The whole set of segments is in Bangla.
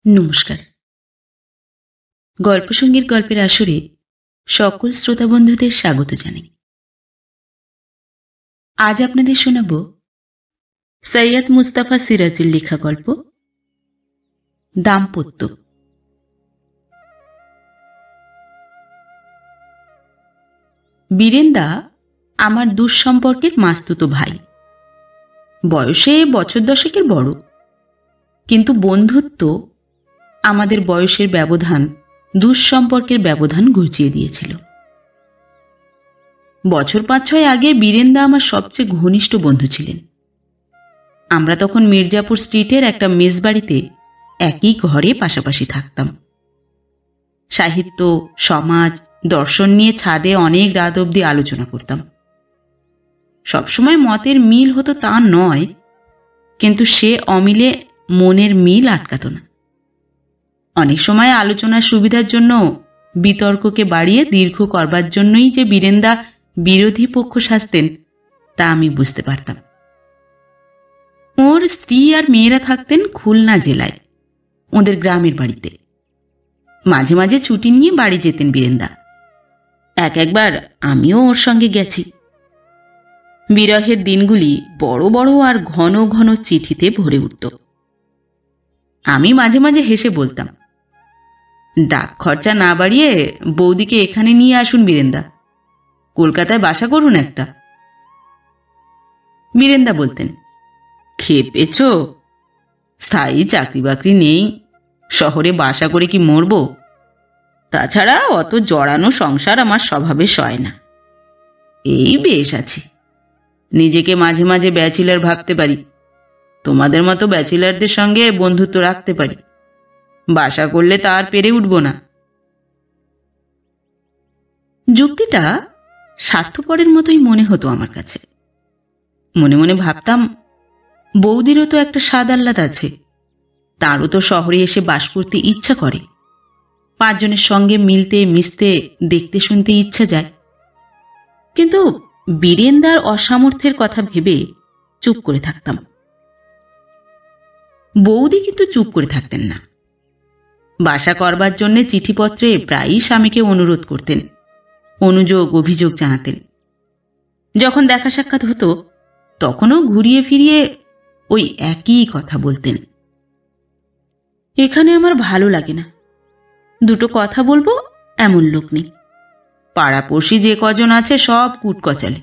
নমস্কার। গল্পসঙ্গীর গল্পের আসরে সকল শ্রোতা বন্ধুদের স্বাগত জানাই। আজ আপনাদের শোনাব সৈয়দ মুস্তাফা সিরাজের লেখা গল্প দাম্পত্য। বীরেন্দা আমার দুঃসম্পর্কের মাস্তুতো ভাই। বয়সে বছর 10 বড়, কিন্তু বন্ধুত্ব আমাদের বয়সের ব্যবধান, দুঃসম্পর্কের ব্যবধান ঘুচিয়ে দিয়েছিল। বছর 5-6 আগে বীরেন্দা আমার সবচেয়ে ঘনিষ্ঠ বন্ধু ছিলেন। আমরা তখন মির্জাপুর স্ট্রিটের একটা মেসবাড়িতে একই ঘরে পাশাপাশি থাকতাম। সাহিত্য, সমাজ, দর্শন নিয়ে ছাদে অনেক রাত অবধি আলোচনা করতাম। সবসময় মতের মিল হতো তা নয়, কিন্তু সে অমিলে মনের মিল আটকাত না। অনেক সময় আলোচনার সুবিধার জন্য বিতর্ককে বাড়িয়ে দীর্ঘ করবার জন্যই যে বীরেন্দা বিরোধী পক্ষ সাজতেন, তা আমি বুঝতে পারতাম। ওর স্ত্রী আর মেয়েরা থাকতেন খুলনা জেলায়, ওদের গ্রামের বাড়িতে। মাঝে মাঝে ছুটি নিয়ে বাড়ি যেতেন বীরেন্দা। একবার আমিও ওর সঙ্গে গেছি। বিরহের দিনগুলি বড় বড় আর ঘন ঘন চিঠিতে ভরে উঠত। আমি মাঝে মাঝে হেসে বলতাম, ডাক খরচা না বাড়িয়ে বৌদিকে এখানে নিয়ে আসুন বীরেন্দা, কলকাতায় বাসা করুন একটা। বীরেন্দা বলতেন, খেপেছ, স্থায়ী চাকরি বাকরি নেই, শহরে বাসা করে কি মরব? তাছাড়া অত জড়ানো সংসার আমার স্বভাবে সয় না। এই বেশ আছি, নিজেকে মাঝে মাঝে ব্যাচেলার ভাবতে পারি, তোমাদের মতো ব্যাচেলারদের সঙ্গে বন্ধুত্ব রাখতে পারি, বাসা করলে তার পেরে উঠব না। যুক্তিটা স্বার্থপরের মতোই মনে হতো আমার কাছে। মনে মনে ভাবতাম, বৌদিরও তো একটা স্বাদ আহ্লাদ আছে, তারও তো শহরে এসে বাস করতে ইচ্ছা করে, 5 জনের সঙ্গে মিলতে মিশতে, দেখতে শুনতে ইচ্ছা যায়। কিন্তু বীরেন্দার অসামর্থ্যের কথা ভেবে চুপ করে থাকতাম। বৌদি কিন্তু চুপ করে থাকতেন না। বাসা করবার জন্য চিঠিপত্রে প্রায়ই স্বামীকে অনুরোধ করতেন, অনুযোগ অভিযোগ জানাতেন। যখন দেখা সাক্ষাৎ হতো তখনও ঘুরিয়ে ফিরিয়ে ওই একই কথা বলতেন, এখানে আমার ভালো লাগে না, দুটো কথা বলবো এমন লোক নেই, পাড়াপড়শি যে কজন আছে সব কুটকচালে,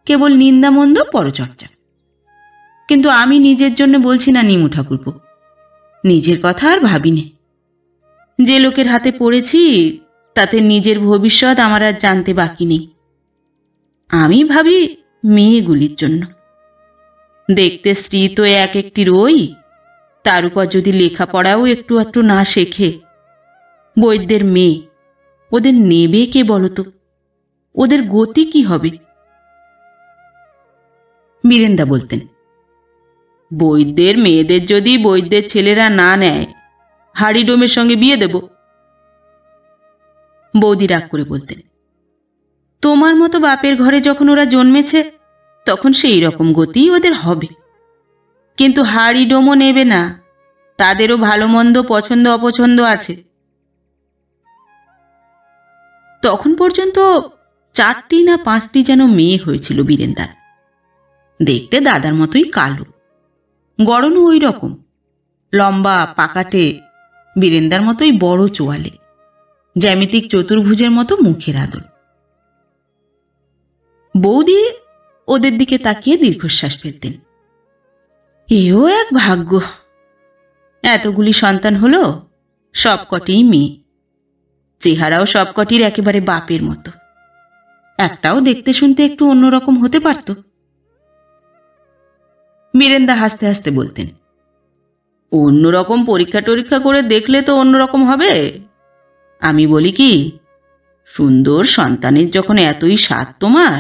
কেবল নিন্দামন্দ পরচর্চা। কিন্তু আমি নিজের জন্য বলছি না নিমু ঠাকুরপো, নিজের কথা আর ভাবিনে। যে লোকের হাতে পড়েছি তাতে নিজের ভবিষ্যৎ আমার আর জানতে বাকি নেই। আমি ভাবি মেয়েগুলির জন্য। দেখতে স্ত্রী তো এক একটি রই, তার উপর যদি লেখাপড়াও একটু একটু না শেখে, বৈদ্যের মেয়ে, ওদের নেবে কে বলতো? ওদের গতি কি হবে? বীরেন্দা বলতেন, বৈদ্যের মেয়েদের যদি বৈদ্যের ছেলেরা না নেয়, হাড়িডোমের সঙ্গে বিয়ে দেব। বৌদি রাগ করে বলতেন, তোমার মতো বাপের ঘরে যখন ওরা জন্মেছে তখন সেই রকম গতি ওদের হবে, কিন্তু হাড়িডোমও নেবে না, তাদেরও ভালো মন্দ পছন্দ অপছন্দ আছে। তখন পর্যন্ত 4টি না 5টি যেন মেয়ে হয়েছিল বীরেন্দার। দেখতে দাদার মতোই কালো, গড়নও ওই রকম, লম্বা পাকাটে, বীরেন্দার মতোই বড় চোয়ালে, জ্যামিতিক চতুর্ভুজের মতো মুখের আদল। বৌদি ওদের দিকে তাকিয়ে দীর্ঘশ্বাস ফেলতেন, এও এক ভাগ্য, এতগুলি সন্তান হলো, সবকটিই মেয়ে, চেহারাও সবকটির একেবারে বাপের মতো, একটাও দেখতে শুনতে একটু অন্যরকম হতে পারত। বীরেন্দা হাসতে হাসতে বলতেন, অন্যরকম পরীক্ষা টরীক্ষা করে দেখলে তো অন্যরকম হবে। আমি বলি কি, সুন্দর সন্তানের যখন এতই স্বাদ তোমার,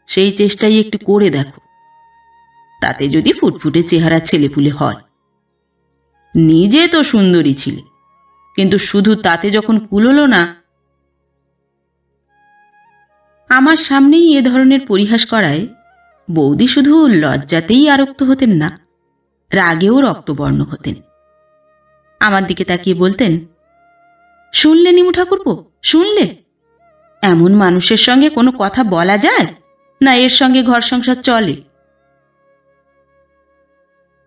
সেই চেষ্টাই একটু করে দেখো, তাতে যদি ফুটফুটে চেহারা ছেলেপুলে হয়। নিজে তো সুন্দরী ছিলে, কিন্তু শুধু তাতে যখন কুলোলো না। আমার সামনেই এ ধরনের পরিহাস করায় বৌদি শুধু লজ্জাতেই আরক্ত হতেন না, রাগেও রক্তবর্ণ হতেন। আমার দিকে তাকিয়ে বলতেন, শুনলে নিমু ঠাকুরপো, শুনলে? এমন মানুষের সঙ্গে কোনো কথা বলা যায় না? এর সঙ্গে ঘর সংসার চলে?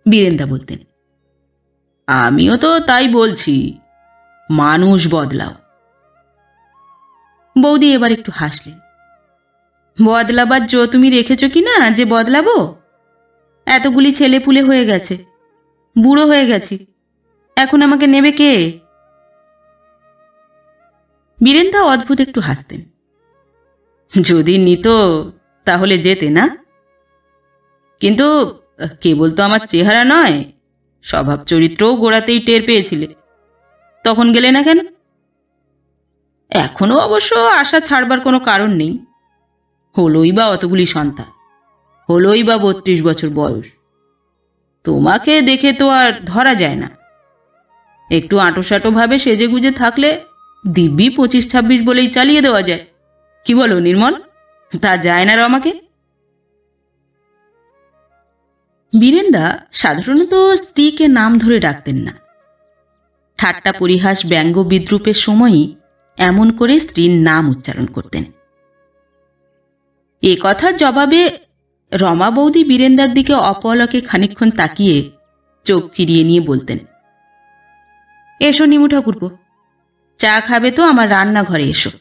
বীরেন্দা বলতেন, আমিও তো তাই বলছি, মানুষ বদলাও। বৌদি এবার একটু হাসলেন। বদলাবার জো তুমি রেখেছ কি না যে বদলাবো? এতগুলি ছেলে পুলে হয়ে গেছে, বুড়ো হয়ে গেছি, এখন আমাকে নেবে কে? বীরেন্দা অদ্ভুত একটু হাসতেন। যদি নিত তাহলে যেতে না? কিন্তু কেবল তো আমার চেহারা নয়, স্বভাব চরিত্রও গোড়াতেই টের পেয়েছিলে, তখন গেলে না কেন? এখনো অবশ্য আশা ছাড়বার কোনো কারণ নেই। হলোই বা অতগুলি সন্তান, হলোই বা 32 বছর বয়স, তোমাকে দেখে তো আর ধরা যায় না। একটু আঁটোসাঁটো ভাবে সেজে গুজে থাকলে দিব্যি 25-26 বলেই চালিয়ে দেওয়া যায়। কি বলো নির্মল? তা যায় না রমাকে? বীরেন্দা সাধারণত স্ত্রীকে নাম ধরে ডাকতেন না। ঠাট্টা পরিহাস ব্যঙ্গ বিদ্রুপের সময়ই এমন করে স্ত্রীর নাম উচ্চারণ করতেন। এ কথার জবাবে রমা বৌদি বীরেন্দার দিকে অপলকে খানিকক্ষণ তাকিয়ে চোখ ফিরিয়ে নিয়ে বলতেন, এসো নিমু ঠাকুরপো, চা খাবে তো আমার রান্নাঘরে এসো,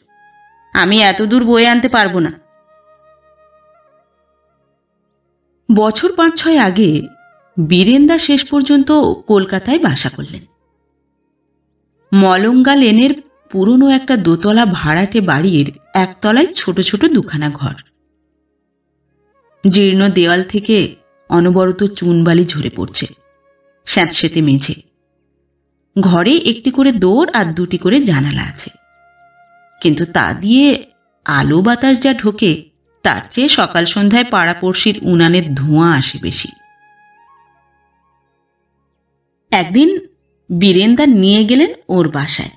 আমি এত দূর বয়ে আনতে পারবো না। বছর 5-6 আগে বীরেন্দা শেষ পর্যন্ত কলকাতায় বাসা করলেন। মলঙ্গা লেনের পুরনো একটা দোতলা ভাড়াটে বাড়ির একতলায় ছোট ছোট দুখানা ঘর। জীর্ণ দেওয়াল থেকে অনবরত চুনবালি ঝরে পড়ছে, স্যাঁতসেঁতে মেঝে। ঘরে একটি করে দোর আর 2টি করে জানালা আছে, কিন্তু তা দিয়ে আলো বাতাস যা ঢোকে তার চেয়ে সকাল সন্ধ্যায় পাড়াপড়শির উনানের ধোঁয়া আসে বেশি। একদিন বীরেন্দা নিয়ে গেলেন ওর বাসায়,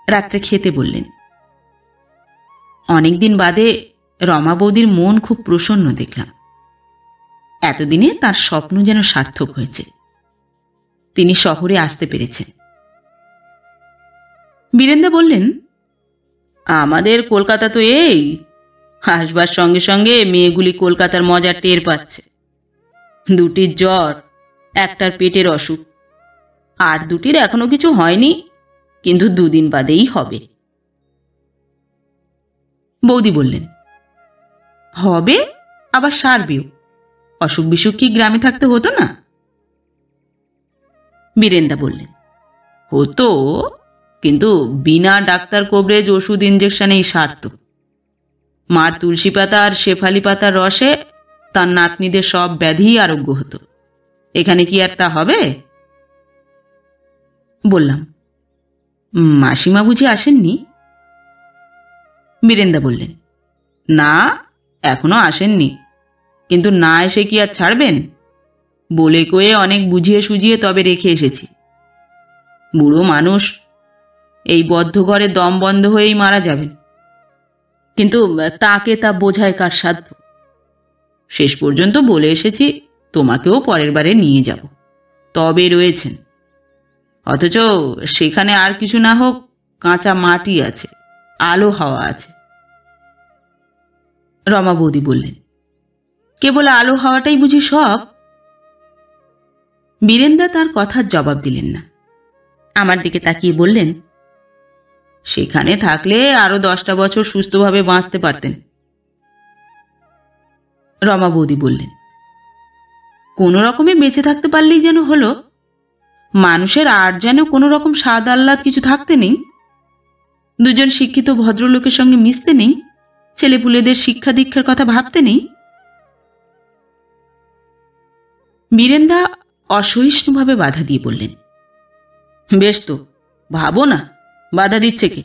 রাত্রে খেতে বললেন। অনেকদিন বাদে রমা বৌদির মন খুব প্রসন্ন দেখলাম। এতদিনে তার স্বপ্ন যেন সার্থক হয়েছে, তিনি শহরে আসতে পেরেছেন। বীরেন্দা বললেন, আমাদের কলকাতা তো এই, আসবার সঙ্গে সঙ্গে মেয়েগুলি কলকাতার মজা টের পাচ্ছে। 2টির জ্বর, একটার পেটের অসুখ, আর 2টির এখনো কিছু হয়নি, কিন্তু 2 দিন বাদেই হবে। বৌদি বললেন, হবে আবার সারবেও, অসুখ বিসুখ কি গ্রামে থাকতে হতো না? বীরেন্দা বললেন, হতো, কিন্তু বিনা ডাক্তার কবরেজ ওষুধ ইঞ্জেকশনেই সারত। মার তুলসী পাতা আর শেফালি পাতার রসে তার নাতনিদের সব ব্যাধি আরোগ্য হতো। এখানে কি আর তা হবে? বললাম, মাসিমা বুঝি আসেননি? বীরেন্দা বললেন, না, এখনো আসেননি, কিন্তু না এসে কি আর ছাড়বেন? বলে কয়ে অনেক বুঝিয়ে সুঝিয়ে তবে রেখে এসেছি। বুড়ো মানুষ, এই বদ্ধ ঘরে দম বন্ধ হয়েই মারা যাবেন, কিন্তু তাকে তা বোঝায় কার সাধ্য? শেষ পর্যন্ত বলে এসেছি তোমাকেও পরের বারে নিয়ে যাব, তবে রয়েছেন। অথচ সেখানে আর কিছু না হোক কাঁচা মাটি আছে, আলো হাওয়া আছে। রমা বৌদি বললেন, কেবল আলো হাওয়াটাই বুঝি সব? বীরেন্দা তার কথার জবাব দিলেন না, আমার দিকে তাকিয়ে বললেন, সেখানে থাকলে আরো 10টা বছর সুস্থভাবে বাঁচতে পারতেন। রমা বৌদি বললেন, কোনো রকমে বেঁচে থাকতে পারলেই যেন হলো, মানুষের আর যেন কোনো রকম স্বাদ আহ্লাদ কিছু থাকতে নেই, 2জন শিক্ষিত ভদ্রলোকের সঙ্গে মিশতে নেই, ছেলেপুলেদের শিক্ষা দীক্ষার কথা ভাবতে নেই। বীরেন্দা অসহিষ্ণুভাবে বাধা দিয়ে বললেন, বেশ তো, ভাবো না, বাধা দিচ্ছে কে?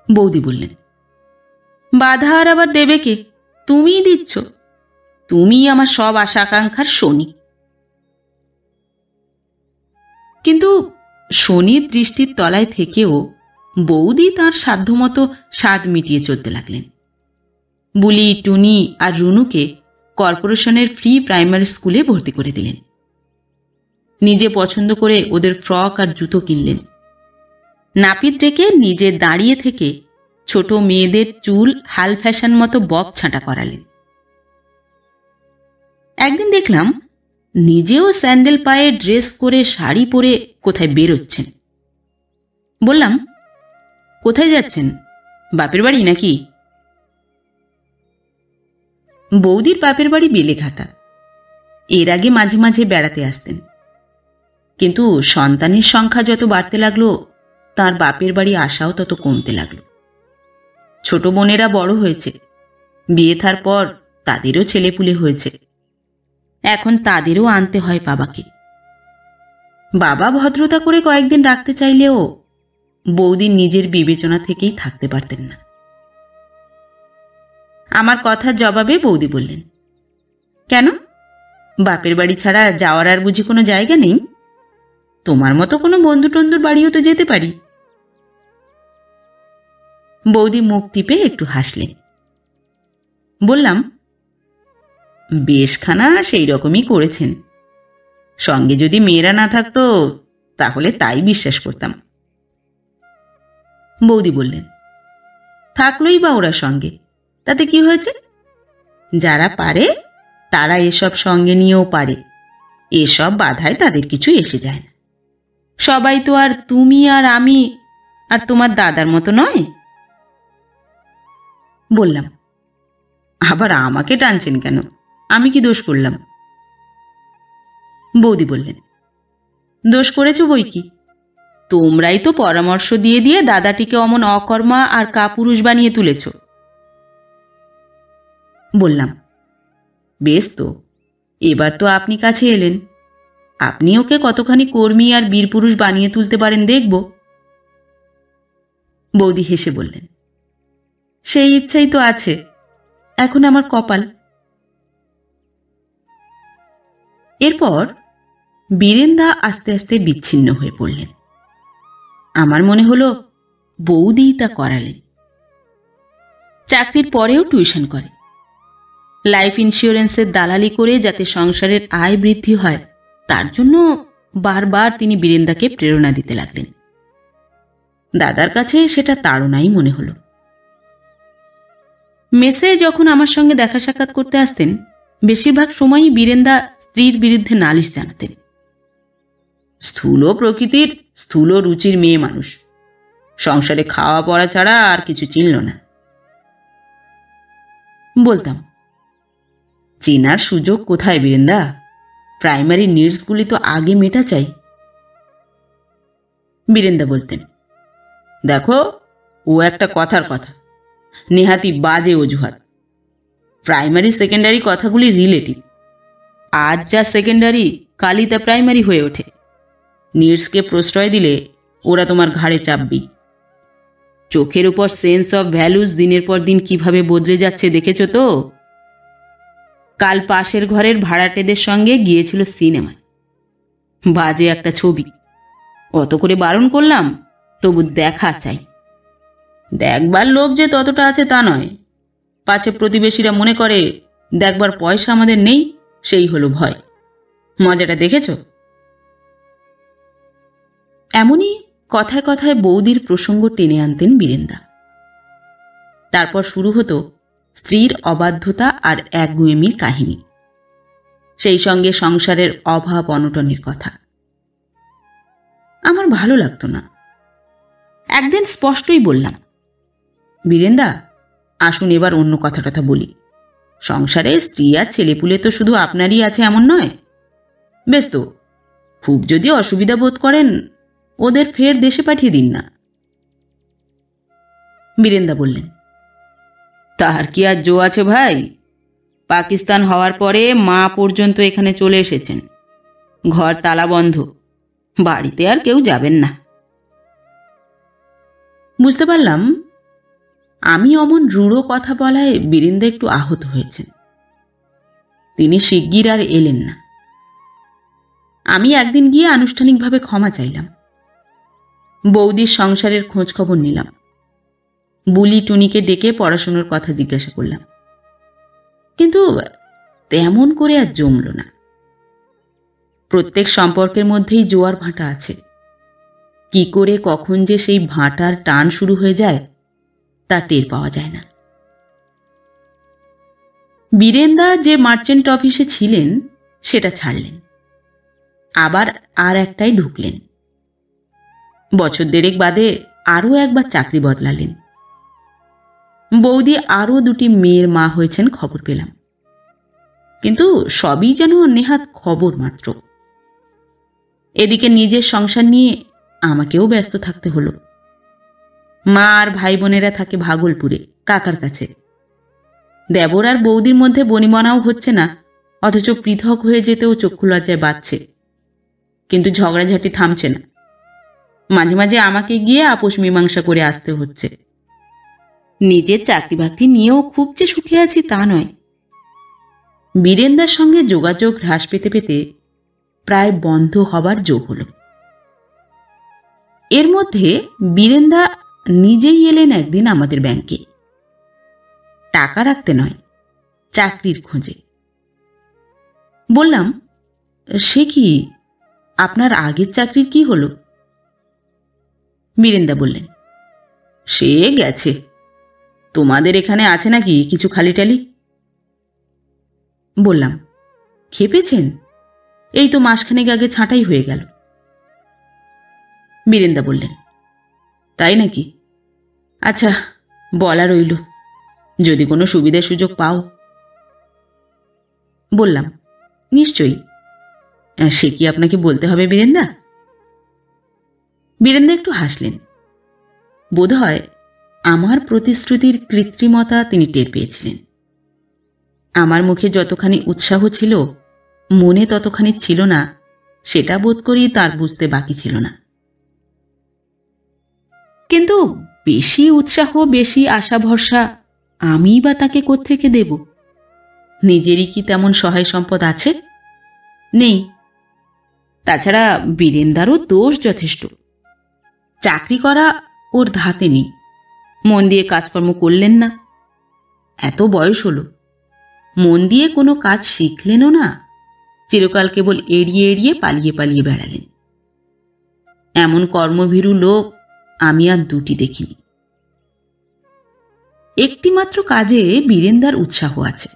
বৌদি বললেন, বাধা আর আবার দেবে কে? তুমিই দিচ্ছ, তুমি আমার সব আশা আকাঙ্ক্ষার শনি। কিন্তু শনির দৃষ্টির তলায় থেকেও বৌদি তার সাধ্যমতো স্বাদ মিটিয়ে চলতে লাগলেন। বুলি, টুনি আর রুনুকে কর্পোরেশনের ফ্রি প্রাইমারি স্কুলে ভর্তি করে দিলেন। নিজে পছন্দ করে ওদের ফ্রক আর জুতো কিনলেন। নাপিত রেখে নিজে দাঁড়িয়ে থেকে ছোট মেয়েদের চুল হাল ফ্যাশন মতো বব ছাঁটা করালেন। একদিন দেখলাম নিজেও স্যান্ডেল পায়ে ড্রেস করে শাড়ি পরে কোথায় বেরোচ্ছেন। বললাম, কোথায় যাচ্ছেন? বাপের বাড়ি নাকি? বৌদির বাপের বাড়ি বেলেঘাটা। এর আগে মাঝে মাঝে বেড়াতে আসতেন, কিন্তু সন্তানের সংখ্যা যত বাড়তে লাগলো তার বাপের বাড়ি আসাও তত কমতে লাগলো। ছোট বোনেরা বড় হয়েছে, বিয়ে থার পর তাদেরও ছেলেপুলে হয়েছে। এখন তাদেরও আনতে হয় বাবাকে। বাবা ভদ্রতা করে কয়েকদিন রাখতে চাইলেও বৌদি নিজের বিবেচনা থেকেই থাকতে পারতেন না। আমার কথার জবাবে বৌদি বললেন, কেন, বাপের বাড়ি ছাড়া যাওয়ার আর বুঝি কোনো জায়গা নেই? তোমার মতো কোনো বন্ধু টন্ধুর বাড়িও তো যেতে পারি। বৌদি মুখ টিপে একটু হাসলেন। বললাম, বেশখানা সেই রকমই করেছেন। সঙ্গে যদি মেয়েরা না থাকতো তাহলে তাই বিশ্বাস করতাম। বৌদি বললেন, থাকলোই বা ওরা সঙ্গে, তাতে কি হয়েছে? যারা পারে তারা এসব সঙ্গে নিয়েও পারে, এসব বাধায় তাদের কিছু এসে যায় না। সবাই তো আর তুমি আর আমি আর তোমার দাদার মতো নয়। বললাম, আবার আমাকে টানছেন কেন? আমি কি দোষ করলাম? বৌদি বললেন, দোষ করেছ বই কি, তোমরাই তো পরামর্শ দিয়ে দিয়ে দাদাটিকে অমন অকর্মা আর কাপুরুষ বানিয়ে তুলেছ। বললাম, বেশ তো, এবার তো আপনি কাছে এলেন, আপনি ওকে কতখানি কর্মী আর বীরপুরুষ বানিয়ে তুলতে পারেন দেখব। বৌদি হেসে বললেন, সেই ইচ্ছাই তো আছে, এখন আমার কপাল। এরপর বীরেন্দা আস্তে আস্তে বিচ্ছিন্ন হয়ে পড়লেন। আমার মনে হলো বৌদিই তা করালেন। চাকরির পরেও টিউশন করে, লাইফ ইন্স্যুরেন্সের দালালি করে যাতে সংসারের আয় বৃদ্ধি হয় তার জন্য বারবার তিনি বীরেন্দাকে প্রেরণা দিতে লাগলেন। দাদার কাছে সেটা তাড়নাই মনে হলো। মেসে যখন আমার সঙ্গে দেখা সাক্ষাৎ করতে আসতেন, বেশিরভাগ সময়ই বীরেন্দা স্ত্রীর বিরুদ্ধে নালিশ জানাতেন। স্থূল প্রকৃতির স্থূল রুচির মেয়ে মানুষ, সংসারে খাওয়া পড়া ছাড়া আর কিছু চিনল না। বলতাম, চেনার সুযোগ কোথায় বীরেন্দা? প্রাইমারি নিডসগুলি তো আগে মেটা চাই। বীরেন্দা বলতেন, দেখো, ও একটা কথার কথা, নেহাতি বাজে অজুহাত। প্রাইমারি সেকেন্ডারি কথাগুলি রিলেটিভ। আজ যা সেকেন্ডারি কালই তা প্রাইমারি হয়ে ওঠে। নিডসকে প্রশ্রয় দিলে ওরা তোমার ঘাড়ে চাপবি। চোখের উপর সেন্স অফ ভ্যালুস দিনের পর দিন কিভাবে বদলে যাচ্ছে দেখেছ তো? কাল পাশের ঘরের ভাড়াটেদের সঙ্গে গিয়েছিল সিনেমায়, বাজে একটা ছবি। অত করে বারণ করলাম, তবু দেখা চাই। দেখবার লোভ যে ততটা আছে তা নয়, পাছে প্রতিবেশীরা মনে করে দেখবার পয়সা আমাদের নেই, সেই হলো ভয়। মজাটা দেখেছ? এমনই কথায় কথায় বৌদির প্রসঙ্গ টেনে আনতেন বীরেন্দা। তারপর শুরু হতো স্ত্রীর অবাধ্যতা আর একগুঁয়েমির কাহিনী, সেই সঙ্গে সংসারের অভাব অনটনের কথা। আমার ভালো লাগতো না। একদিন স্পষ্টই বললাম, বীরেন্দা, আসুন এবার অন্য কথা বলি। সংসারে স্ত্রী আর ছেলেপুলে তো শুধু আপনারই আছে এমন নয়। বেশ তো, খুব যদি অসুবিধা বোধ করেন ওদের ফের দেশে পাঠিয়ে দিন না। বীরেন্দা বললেন, তার কি আর জো আছে ভাই? পাকিস্তান হওয়ার পরে মা পর্যন্ত এখানে চলে এসেছেন, ঘর তালা বন্ধ, বাড়িতে আর কেউ যাবেন না। বুঝতে পারলাম আমি অমন রূঢ় কথা বলায় বীরেন্দা একটু আহত হয়েছেন। তিনি শিগগির আর এলেন না। আমি একদিন গিয়ে আনুষ্ঠানিকভাবে ক্ষমা চাইলাম। বৌদির সংসারের খোঁজ খবর নিলাম। বুলি টুনিকে ডেকে পড়াশোনার কথা জিজ্ঞাসা করলাম, কিন্তু তেমন করে আর জমল না। প্রত্যেক সম্পর্কের মধ্যেই জোয়ার ভাঁটা আছে। কি করে কখন যে সেই ভাঁটার টান শুরু হয়ে যায় তা টের পাওয়া যায় না। বীরেনদা যে মার্চেন্ট অফিসে ছিলেন সেটা ছাড়লেন, আবার আর একটাই ঢুকলেন। বছর দেড়েক বাদে আরও একবার চাকরি বদলালেন। বৌদি আরও দুটি মেয়ের মা হয়েছেন খবর পেলাম, কিন্তু সবই যেন নেহাত খবর মাত্র। এদিকে নিজের সংসার নিয়ে আমাকেও ব্যস্ত থাকতে হলো। মা আর ভাই বোনেরা থাকে ভাগলপুরে কাকার কাছে। দেবর আর বৌদির মধ্যে বনিবনাও হচ্ছে না, অথচ পৃথক হয়ে যেতেও চক্ষু লজ্জায় বাঁচছে। কিন্তু ঝগড়াঝাটি থামছে না। মাঝে মাঝে আমাকে গিয়ে আপোষ মীমাংসা করে আসতে হচ্ছে। নিজের চাকরি বাকরি নিয়েও খুব যে সুখে আছি তা নয়। বীরেনদার সঙ্গে যোগাযোগ হ্রাস পেতে পেতে প্রায় বন্ধ হবার জো হল। এর মধ্যে বীরেনদা নিজেই এলেন একদিন আমাদের ব্যাংকে। টাকা রাখতে নয়, চাকরির খোঁজে। বললাম, সে কি, আপনার আগের চাকরির কি হলো? বীরেনদা বললেন, সে গেছে। তোমাদের এখানে আছে নাকি কিছু খালিটালি? বললাম, খেপেছেন? এই তো মাসখানেক আগে ছাঁটাই হয়ে গেল। বীরেনদা বললেন, তাই নাকি? আচ্ছা, বলা রইল, যদি কোনো সুবিধার সুযোগ পাও। বললাম, নিশ্চয়ই। সে কি আপনাকে বলতে হবে বীরেনদা? বীরেনদা একটু হাসলেন। বোধহয় আমার প্রতিশ্রুতির কৃত্রিমতা তিনি টের পেয়েছিলেন। আমার মুখে যতখানি উৎসাহ ছিল, মনে ততখানি ছিল না, সেটা বোধ করি তার বুঝতে বাকি ছিল না। কিন্তু বেশি উৎসাহ, বেশি আশা ভরসা আমি বা তাকে কোত্থেকে দেব? নিজেরই কি তেমন সহায় সম্পদ আছে? নেই। তাছাড়া বীরেনদারও দোষ যথেষ্ট। চাকরি করা ওর ধাতে নেই, মন দিয়ে কাজকর্ম করলেন না। এত বয়স হলো, মন দিয়ে কোনো কাজ শিখলেনও না, চিরকাল কেবল এড়িয়ে এড়িয়ে পালিয়ে পালিয়ে বেড়ালেন। এমন কর্মভীরু লোক আমি আর দুটি দেখিনি। একটি মাত্র কাজে বীরেনদার উৎসাহ আছে,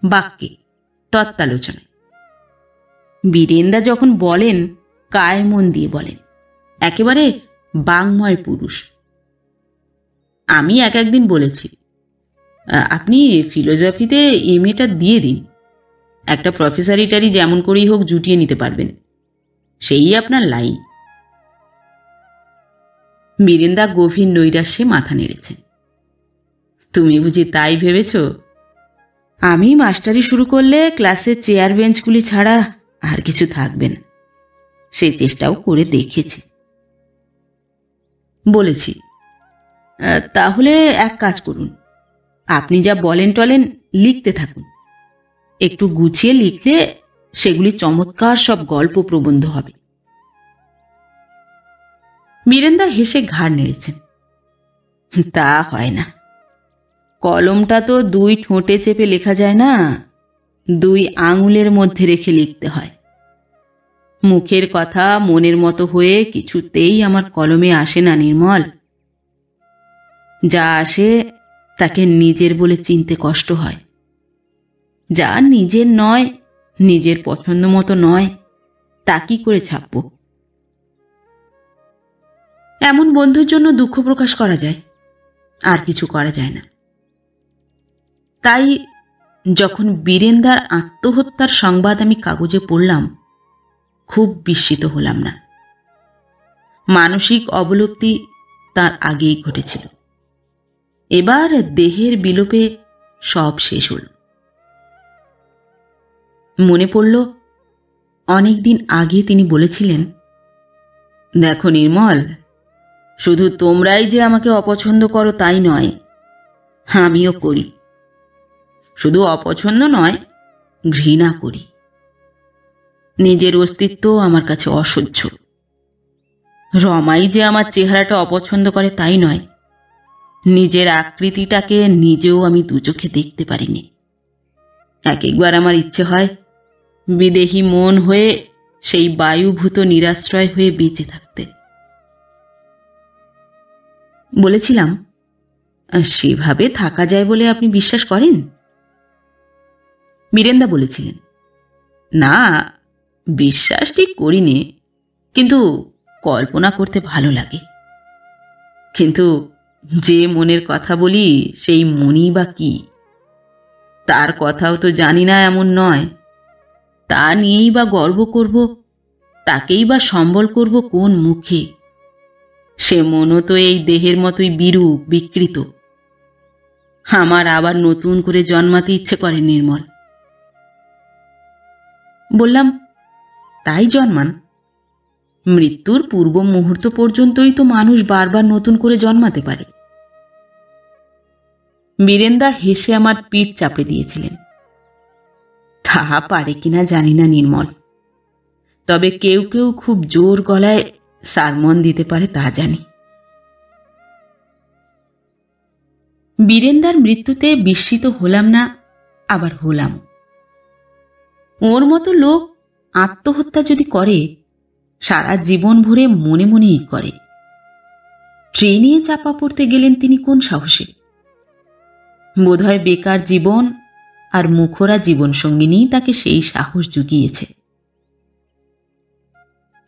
বাক্যে, তত্ত্বালোচনায়। বীরেনদা যখন বলেন, কায় মন দিয়ে বলেন, একেবারে বাংময় পুরুষ। আমি একদিন বলেছি, আপনি ফিলোজফিতে এমএটা দিয়ে দিন, একটা প্রফেসরিটারি যেমন করেই হোক জুটিয়ে নিতে পারবেন, সেই আপনার লাইন। বীরেনদা গভীর নৈরাশ্যে মাথা নেড়েছেন। তুমি বুঝি তাই ভেবেছ? আমি মাস্টারি শুরু করলে ক্লাসের চেয়ার বেঞ্চগুলি ছাড়া আর কিছু থাকবে না, সেই চেষ্টাও করে দেখেছি। বলেছি, তাহলে এক কাজ করুন, আপনি যা বলেন টলেন লিখতে থাকুন। একটু গুছিয়ে লিখলে সেগুলি চমৎকার সব গল্প প্রবন্ধ হবে। বীরেনদা হেসে ঘাড় নেড়েছেন। তা হয় না, কলমটা তো দুই ঠোঁটে চেপে লেখা যায় না, দুই আঙুলের মধ্যে রেখে লিখতে হয়। মুখের কথা মনের মতো হয়ে কিছুতেই আমার কলমে আসে না নির্মল। যা আসে তাকে নিজের বলে চিনতে কষ্ট হয়। যা নিজের নয়, নিজের পছন্দ মতো নয়, তা কি করে ছাপব? এমন বন্ধুর জন্য দুঃখ প্রকাশ করা যায়, আর কিছু করা যায় না। তাই যখন বীরেনদার আত্মহত্যার সংবাদ আমি কাগজে পড়লাম, খুব বিস্মিত হলাম না। মানসিক অবলুপ্তি তার আগেই ঘটেছিল। এবার দেহের বিলোপে সব শেষ হল। মনে পড়ল, অনেকদিন আগে তিনি বলেছিলেন, দেখো নির্মল, শুধু তোমরাই যে আমাকে অপছন্দ করো তাই নয়, আমিও করি। শুধু অপছন্দ নয়, ঘৃণা করি। নিজের অস্তিত্ব আমার কাছে অসহ্য। রমাই যে আমার চেহারাটা অপছন্দ করে তাই নয়, নিজের আকৃতিটাকে নিজেও আমি দু চোখে দেখতে পারিনি। এক একবার আমার ইচ্ছে হয় বিদেহী মন হয়ে সেই বায়ুভূত নিরাশ্রয় হয়ে বেঁচে থাকতে। বলেছিলাম, সেভাবে থাকা যায় বলে আপনি বিশ্বাস করেন? বীরেন্দা বলেছিলেন, না, বিশ্বাস ঠিক করিনি, কিন্তু কল্পনা করতে ভালো লাগে। কিন্তু যে মনের কথা বলি সেই মনই বা কি? তার কথাও তো জানি না এমন নয়। তা নিয়েই বা গর্ব করব, তাকেই বা সম্বল করব কোন মুখে? সে মনও তো এই দেহের মতোই বিরূপ, বিকৃত। আমার আবার নতুন করে জন্মাতে ইচ্ছে করে নির্মল। বললাম, তাই জন্মান। মৃত্যুর পূর্ব মুহূর্ত পর্যন্তই তো মানুষ বারবার নতুন করে জন্মাতে পারে। বীরেন্দা হেসে আমার পিঠ চাপড়ে দিয়েছিলেন। তাহা পারে কিনা জানি না নির্মল, তবে কেউ কেউ খুব জোর গলায় সারমন দিতে পারে তা জানি। বীরেন্দার মৃত্যুতে বিস্মিত হলাম না, আবার হলাম। ওর মতো লোক আত্মহত্যা যদি করে, সারা জীবন ভরে মনে মনেই করে। ট্রেনে চাপা পড়তে গেলেন তিনি কোন সাহসে? বোধহয় বেকার জীবন আর মুখরা জীবন সঙ্গিনী তাকে সেই সাহস জুগিয়েছে।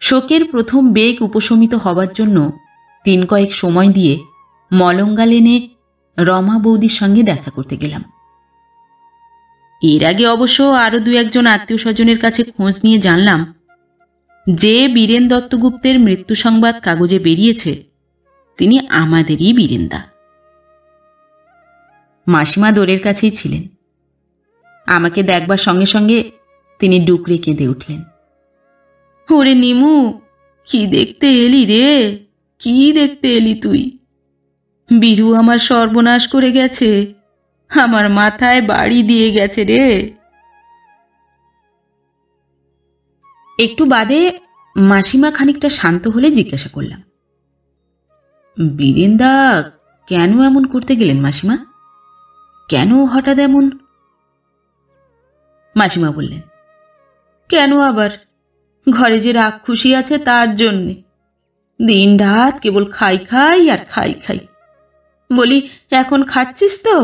শোকের প্রথম বেগ উপশমিত হবার জন্য দিন কয়েক সময় দিয়ে মলঙ্গা লেনে রমা বৌদির সঙ্গে দেখা করতে গেলাম। এর আগে অবশ্য আরো দু একজন আত্মীয় স্বজনের কাছে খোঁজ নিয়ে জানলাম, যে বীরেন দত্তগুপ্তের মৃত্যু সংবাদ কাগজে বেরিয়েছে তিনি আমাদেরই বীরেন্দা। মাসিমা দোরের কাছেই ছিলেন। আমাকে দেখবার সঙ্গে সঙ্গে তিনি ডুকরে কেঁদে উঠলেন। ওরে নিমু, কি দেখতে এলি রে? কি দেখতে এলি তুই? বীরু আমার সর্বনাশ করে গেছে, আমার মাথায় বাড়ি দিয়ে গেছে রে। একটু বাদে মাসিমা খানিকটা শান্ত হলে জিজ্ঞাসা করলাম, বীরেন্দা কেন এমন করতে গেলেন মাসিমা? কেন হঠাৎ এমন? মাসিমা বললেন, কেন আবার? ঘরে যে রাক্ষসী আছে তার জন্যে। দিন রাত কেবল খাই খাই আর খাই খাই। বলি, এখন খাচ্ছিস তো?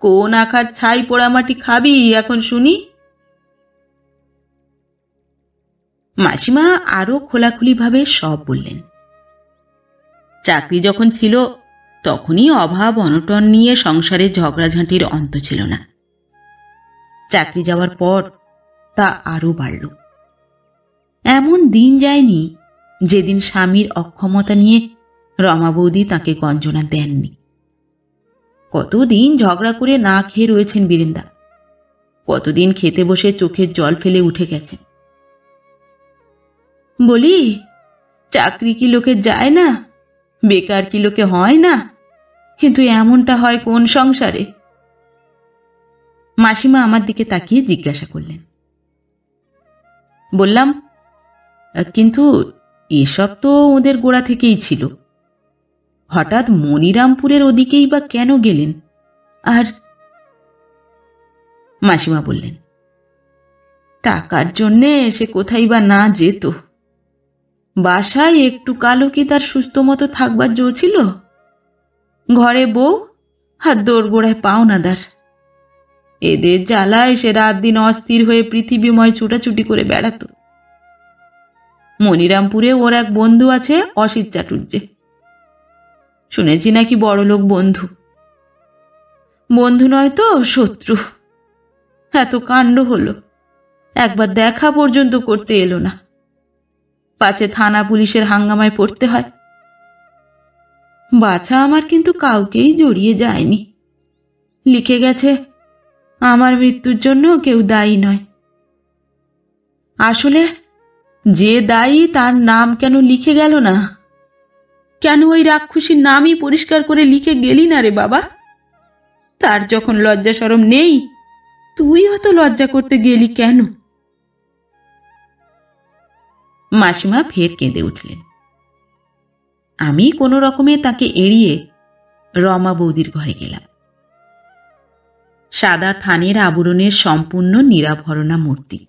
কোন আখার ছাই পোড়ামাটি খাবি এখন শুনি? মাসিমা আরো খোলাখুলিভাবে সব বললেন। চাকরি যখন ছিল তখনই অভাব অনটন নিয়ে সংসারে ঝগড়াঝাঁটির অন্ত ছিল না। চাকরি যাওয়ার পর তা আরো বাড়ল। এমন দিন যায়নি যেদিন স্বামীর অক্ষমতা নিয়ে রমা বৌদি তাকে গঞ্জনা দেননি। কতদিন ঝগড়া করে না খেয়ে রয়েছেন বীরেন্দা, কতদিন খেতে বসে চোখের জল ফেলে উঠে গেছেন। বলি, চাকরি কি লোকে যায় না? বেকার কি লোকে হয় না? কিন্তু এমনটা হয় কোন সংসারে? মাসিমা আমার দিকে তাকিয়ে জিজ্ঞাসা করলেন। বললাম, কিন্তু এসব তো ওদের গোড়া থেকেই ছিল। হঠাৎ মনিরামপুরের ওদিকেই বা কেন গেলেন? আর মাসিমা বললেন, টাকার জন্যে সে কোথায় বা না যেত। বাসায় একটু কালো কি তার সুস্থ মতো থাকবার জো ছিল? ঘরে বউ আর দোরগোড়ায় পাওনাদার। এদের জ্বালায় সে রাত দিন অস্থির হয়ে পৃথিবীময় ছুটাছুটি করে বেড়াত। মনিরামপুরে ওর এক বন্ধু আছে, অসিত চাটুর্যে। শুনেছি নাকি বড়লোক বন্ধু। বন্ধু নয় তো শত্রু। এত কাণ্ড হলো, একবার দেখা পর্যন্ত করতে এলো না, পাছে থানা পুলিশের হাঙ্গামায় পড়তে হয়। বাছা আমার কিন্তু কাউকেই জড়িয়ে যায়নি। লিখে গেছে, আমার মৃত্যুর জন্য কেউ দায়ী নয়। আসলে যে দায়ী তার নাম কেন লিখে গেল না? কেন ওই রাক্ষসীর নামই পরিষ্কার করে লিখে গেলি না রে বাবা? তার যখন লজ্জা শরম নেই, তুই হয়তো লজ্জা করতে গেলি কেন? মাসিমা ফের কেঁদে উঠলেন। আমি কোনো রকমে তাকে এড়িয়ে রমা বৌদির ঘরে গেলাম। সাদা থানের আবরণের সম্পূর্ণ নিরাভরণা মূর্তি।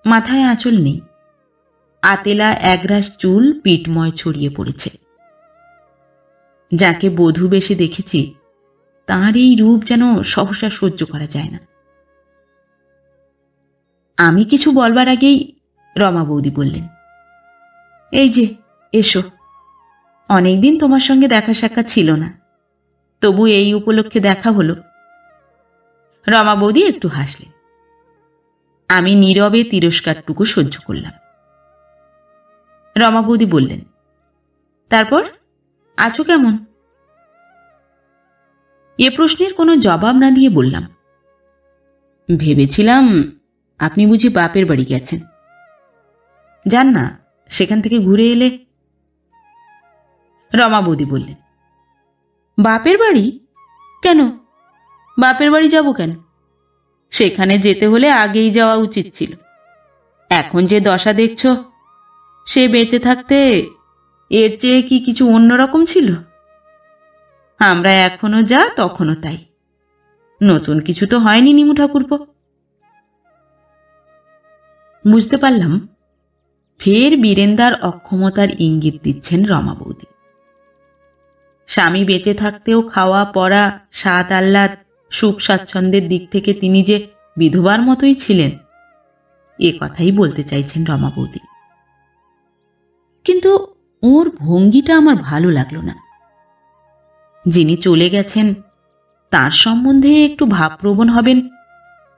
মাথায় আঁচল নেই, আতেলা একরাশ চুল পিঠময় ছড়িয়ে পড়েছে। যাকে বধূ বেশে দেখেছি তাঁর এই রূপ যেন সহসা সহ্য করা যায় না। আমি কিছু বলবার আগেই রমা বৌদি বললেন, এই যে এসো, অনেকদিন তোমার সঙ্গে দেখা সাক্ষাৎ ছিল না, তবু এই উপলক্ষে দেখা হলো। রমা বৌদি একটু হাসলেন। আমি নীরবে তিরস্কারটুকু সহ্য করলাম। রমা বৌদি বললেন, তারপর আছো কেমন? এ প্রশ্নের কোনো জবাব না দিয়ে বললাম, ভেবেছিলাম আপনি বুঝি বাপের বাড়ি গেছেন, যান না, সেখান থেকে ঘুরে এলে। রমা বৌদি বললেন, বাপের বাড়ি? কেন বাপের বাড়ি যাব কেন? সেখানে যেতে হলে আগেই যাওয়া উচিত ছিল। এখন যে দশা দেখছ, সে বেঁচে থাকতে এর চেয়ে কি কিছু অন্যরকম ছিল? আমরা এখনো যা তখনও তাই, নতুন কিছু তো হয়নি নিমু ঠাকুরপো। বুঝতে পারলাম ফের বীরেন্দার অক্ষমতার ইঙ্গিত দিচ্ছেন রমা বৌদি। স্বামী বেঁচে থাকতেও খাওয়া পড়া স্বাদ আহ্লাদ সুখ স্বাচ্ছন্দ্যের দিক থেকে তিনি যে বিধবার মতোই ছিলেন, এ কথাই বলতে চাইছেন রমা বৌদি। কিন্তু ওর ভঙ্গিটা আমার ভালো লাগলো না। যিনি চলে গেছেন তার সম্বন্ধে একটু ভাবপ্রবণ হবেন,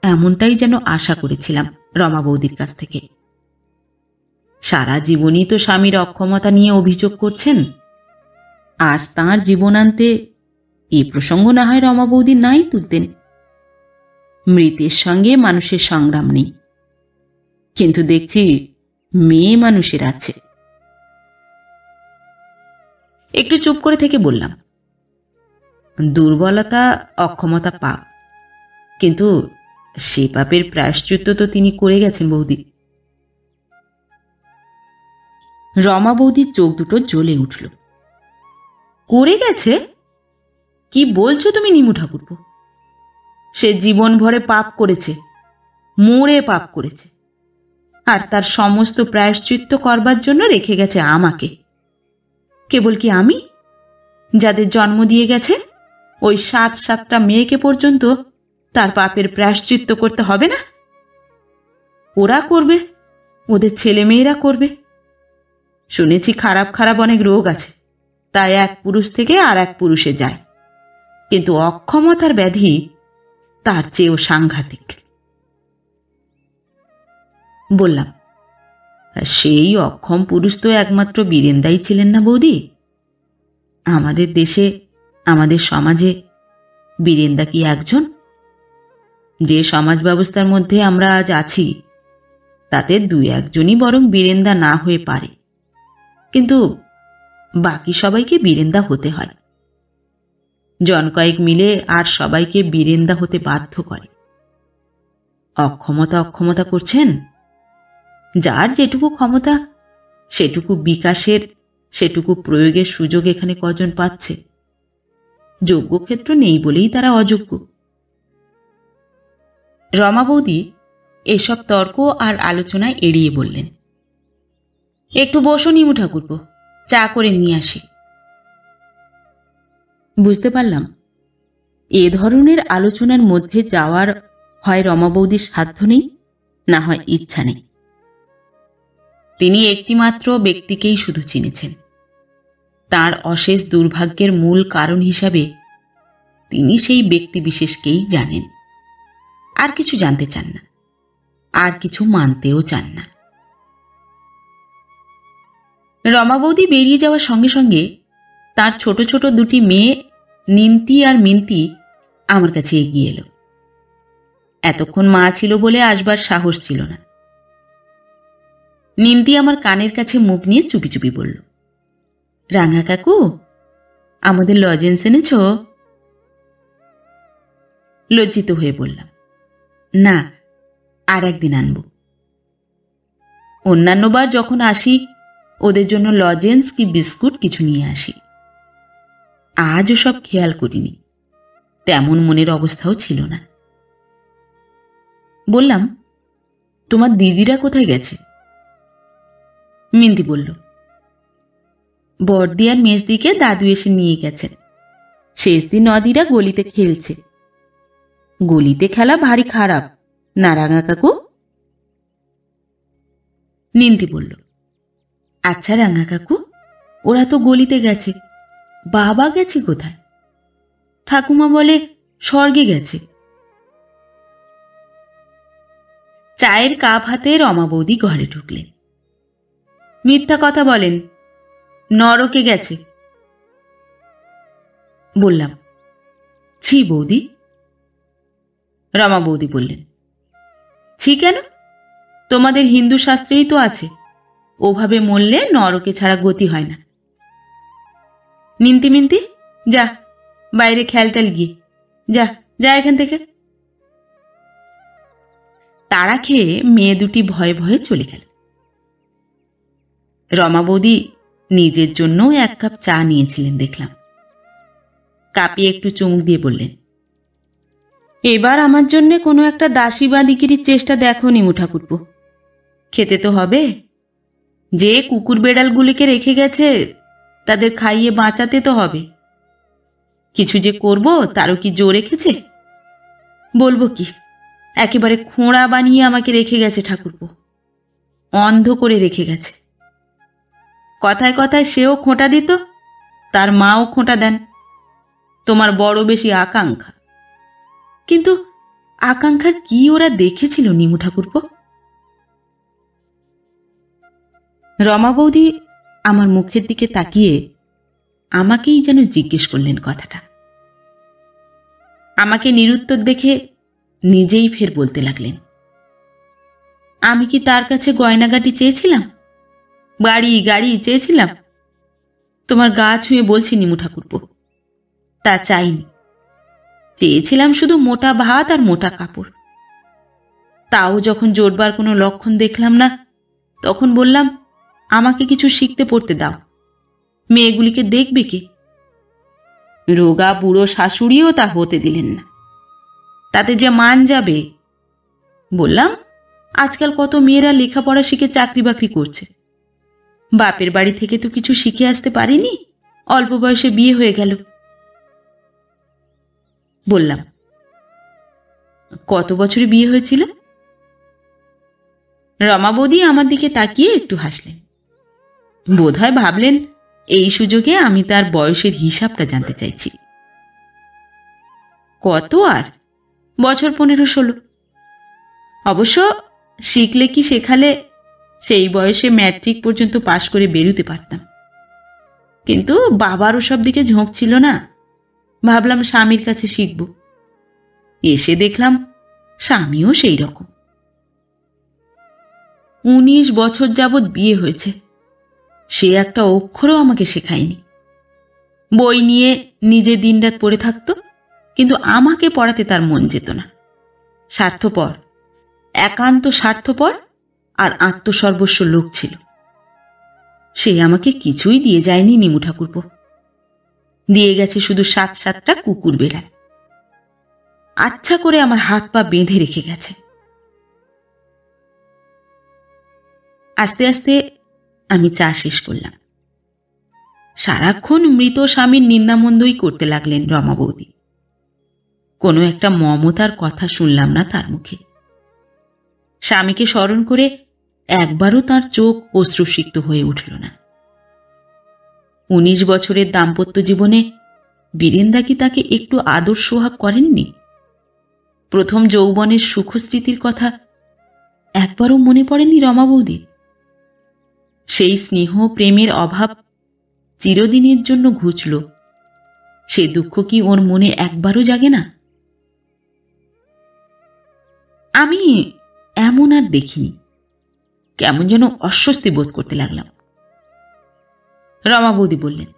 এমনটাই যেন আশা করেছিলাম রমা বৌদির কাছ থেকে। সারা জীবনই তো স্বামীর অক্ষমতা নিয়ে অভিযোগ করছেন, আজ তাঁর জীবনান্তে এ প্রসঙ্গ না হয় রমা বৌদি নাই তুলতেন। মৃতের সঙ্গে মানুষের সংগ্রাম নেই, কিন্তু দেখছি মেয়ে মানুষের আছে। একটু চুপ করে থেকে বললাম, দুর্বলতা অক্ষমতা পাপ, কিন্তু সে পাপের প্রায়শ্চিত্ত তো তিনি করে গেছেন বৌদি। রমা বৌদির চোখ দুটো জ্বলে উঠল। করে গেছে? কি বলছো তুমি নিমু ঠাকুরপো? সে জীবন ভরে পাপ করেছে, মরে পাপ করেছে, আর তার সমস্ত প্রায়শ্চিত্ত করবার জন্য রেখে গেছে আমাকে। কেবল কি আমি, যাদের জন্ম দিয়ে গেছে, ওই 7-7টা মেয়েকে পর্যন্ত তার পাপের প্রায়শ্চিত্ত করতে হবে না? ওরা করবে, ওদের ছেলে মেয়েরা করবে। শুনেছি খারাপ খারাপ অনেক রোগ আছে, তাই এক পুরুষ থেকে আর এক পুরুষে যায়, কিন্তু অক্ষমতার ব্যাধি তার চেয়েও সাংঘাতিক। বললাম, সেই অক্ষম পুরুষ তো একমাত্র বীরেন্দাই ছিলেন না বৌদি? আমাদের দেশে, আমাদের সমাজে বীরেন্দা কি একজন? যে সমাজ ব্যবস্থার মধ্যে আমরা আজ আছি, তাতে 2-1জনই বরং বীরেন্দা না হয়ে পারে, কিন্তু বাকি সবাইকে বীরেন্দা হতে হয়। জন কয়েক মিলে আর সবাইকে বীরেন্দা হতে বাধ্য করে। অক্ষমতা অক্ষমতা করছেন, যার যেটুকু ক্ষমতা সেটুকু বিকাশের, সেটুকু প্রয়োগের সুযোগ এখানে কজন পাচ্ছে? যোগ্য ক্ষেত্র নেই বলেই তারা অযোগ্য। রমা বৌদি এসব তর্ক আর আলোচনা এড়িয়ে বললেন, একটু বসো নিমু ঠাকুরপো, চা করে নিয়ে আসি। বুঝতে পারলাম এ ধরনের আলোচনার মধ্যে যাওয়ার হয় রমা বৌদির সাধ্য নেই, না হয় ইচ্ছা নেই। তিনি একটিমাত্র ব্যক্তিকেই শুধু চিনেছেন, তার অশেষ দুর্ভাগ্যের মূল কারণ হিসাবে তিনি সেই ব্যক্তি বিশেষকেই জানেন, আর কিছু জানতে চান না, আর কিছু মানতেও চান না। রমা বৌদি বেরিয়ে যাওয়ার সঙ্গে সঙ্গে তার ছোট ছোট দুটি মেয়ে নিন্তি আর মিন্তি আমার কাছে এগিয়ে এলো। এতক্ষণ মা ছিল বলে আসবার সাহস ছিল না। নিন্তি আমার কানের কাছে মুখ নিয়ে চুপি চুপি বলল, রাঙা কাকু, আমাদের লজেন্স এনেছ? লজ্জিত হয়ে বললাম, না, আর একদিন আনব। অন্যান্যবার যখন আসি ওদের জন্য লজেন্স কি বিস্কুট কিছু নিয়ে আসি, আজ ওসব খেয়াল করিনি, তেমন মনের অবস্থাও ছিল না। বললাম, তোমার দিদিরা কোথায় গেছে? মিন্দি বলল, বড়দি আর মেজদিকে দাদু এসে নিয়ে গেছেন। শেষ দিন নদীরা গলিতে খেলছে। গলিতে খেলা ভারী খারাপ না রাঙা কাকু? নিন্দি বলল, আচ্ছা রাঙা কাকু, ওরা তো গলিতে গেছে, বাবা গেছে কোথায়? ঠাকুমা বলে স্বর্গে গেছে। চায়ের কাপ হাতে রমা বৌদি ঘরে ঢুকলেন। মিথ্যা কথা বলেন, নরকে গেছে। বললাম, ছি বৌদি। রমা বৌদি বললেন, ছি কেন? তোমাদের হিন্দু শাস্ত্রেই তো আছে, ওভাবে মরলে নরকে ছাড়া গতি হয় না। মিন্তি মিন্তি যা, বাইরে খেলটাল গিয়ে যা, যা এখান থেকে। তাড়া খেয়ে মেয়ে দুটি ভয়ে ভয়ে চলে গেল। রমা বৌদি নিজের জন্য এক কাপ চা নিয়েছিলেন দেখলাম। কাপে একটু চুমুক দিয়ে বললেন, এবার আমার জন্যে কোনো একটা দাসী বাঁদিগিরির চেষ্টা দেখো নিমু ঠাকুরপো, খেতে তো হবে। যে কুকুর বেড়ালগুলিকে রেখে গেছে তাদের খাইয়ে বাঁচাতে তো হবে। কিছু যে করব তারও কি জো রেখেছে? বলবো কি, একেবারে খোঁড়া বানিয়ে আমাকে রেখে গেছে ঠাকুরপো, অন্ধ করে রেখে গেছে। কথায় কথায় সেও খোঁটা দিত, তার মাও খোঁটা দেন। তোমার বড় বেশি আকাঙ্ক্ষা। কিন্তু আকাঙ্ক্ষার কি ওরা দেখেছিল নিমু ঠাকুরপো? রমা বৌদি আমার মুখের দিকে তাকিয়ে আমাকেই যেন জিজ্ঞেস করলেন কথাটা। আমাকে নিরুত্তর দেখে নিজেই ফের বলতে লাগলেন, আমি কি তার কাছে গয়নাগাটি চেয়েছিলাম? বাড়ি গাড়ি চেয়েছিলাম? তোমার গা ছুঁয়ে বলছি নিমু ঠাকুরপো, তা চাইনি। চেয়েছিলাম শুধু মোটা ভাত আর মোটা কাপড়। তাও যখন জোটবার কোনো লক্ষণ দেখলাম না, তখন বললাম, আমাকে কিছু শিখতে পড়তে দাও, মেয়েগুলিকে দেখবে কে? রোগা বুড়ো শাশুড়িও তা হতে দিলেন না। তাতে যে মান যাবে। বললাম, আজকাল কত মেয়েরা লেখাপড়া শিখে চাকরি বাকরি করছে, বাপের বাড়ি থেকে তো কিছু শিখে আসতে পারিনি, অল্প বয়সে বিয়ে হয়ে গেল। বললাম, কত বছরে বিয়ে হয়েছিল? রমা বৌদি আমার দিকে তাকিয়ে একটু হাসলেন। বোধহয় ভাবলেন এই সুযোগে আমি তার বয়সের হিসাবটা জানতে চাইছি। কত আর, বছর 15-16। অবশ্য শিখলে কি শেখালে সেই বয়সে ম্যাট্রিক পর্যন্ত পাশ করে বেরোতে পারতাম। কিন্তু বাবার ওসব দিকে ঝোঁক ছিল না। ভাবলাম স্বামীর কাছে শিখব। এসে দেখলাম স্বামীও সেই রকম। 19 বছর যাবৎ বিয়ে হয়েছে, সে একটা অক্ষরও আমাকে শেখায়নি। বই নিয়ে নিজে দিনরাত পড়ে থাকতো, কিন্তু আমাকে পড়াতে তার মন যেত না। স্বার্থপর, একান্ত স্বার্থপর আর আত্মসর্বস্ব লোক ছিল। সে আমাকে কিছুই দিয়ে যায়নি নিমু ঠাকুরপো, দিয়ে গেছে শুধু 7-7টা কুকুর বেড়াল। আচ্ছা করে আমার হাত পা বেঁধে রেখে গেছে। আস্তে আস্তে আমি চা শেষ করলাম। সারাক্ষণ মৃত স্বামীর নিন্দামন্দই করতে লাগলেন রমা বৌদি। কোনো একটা মমতার কথা শুনলাম না তার মুখে। স্বামীকে স্মরণ করে একবারও তার চোখ অশ্রুসিক্ত হয়ে উঠল না। 19 বছরের দাম্পত্য জীবনে বীরেন্দা কি তাকে একটু আদর সোহাগ করেননি? প্রথম যৌবনের সুখস্মৃতির কথা একবারও মনে পড়েনি রমা বৌদি? সেই স্নেহ প্রেমের অভাব চিরদিনের জন্য ঘুচল, সে দুঃখ কি ওর মনে একবারও জাগে না? আমি এমন আর দেখিনি। কেমন যেন অস্বস্তি বোধ করতে লাগলাম। রমা বৌদি বললেন,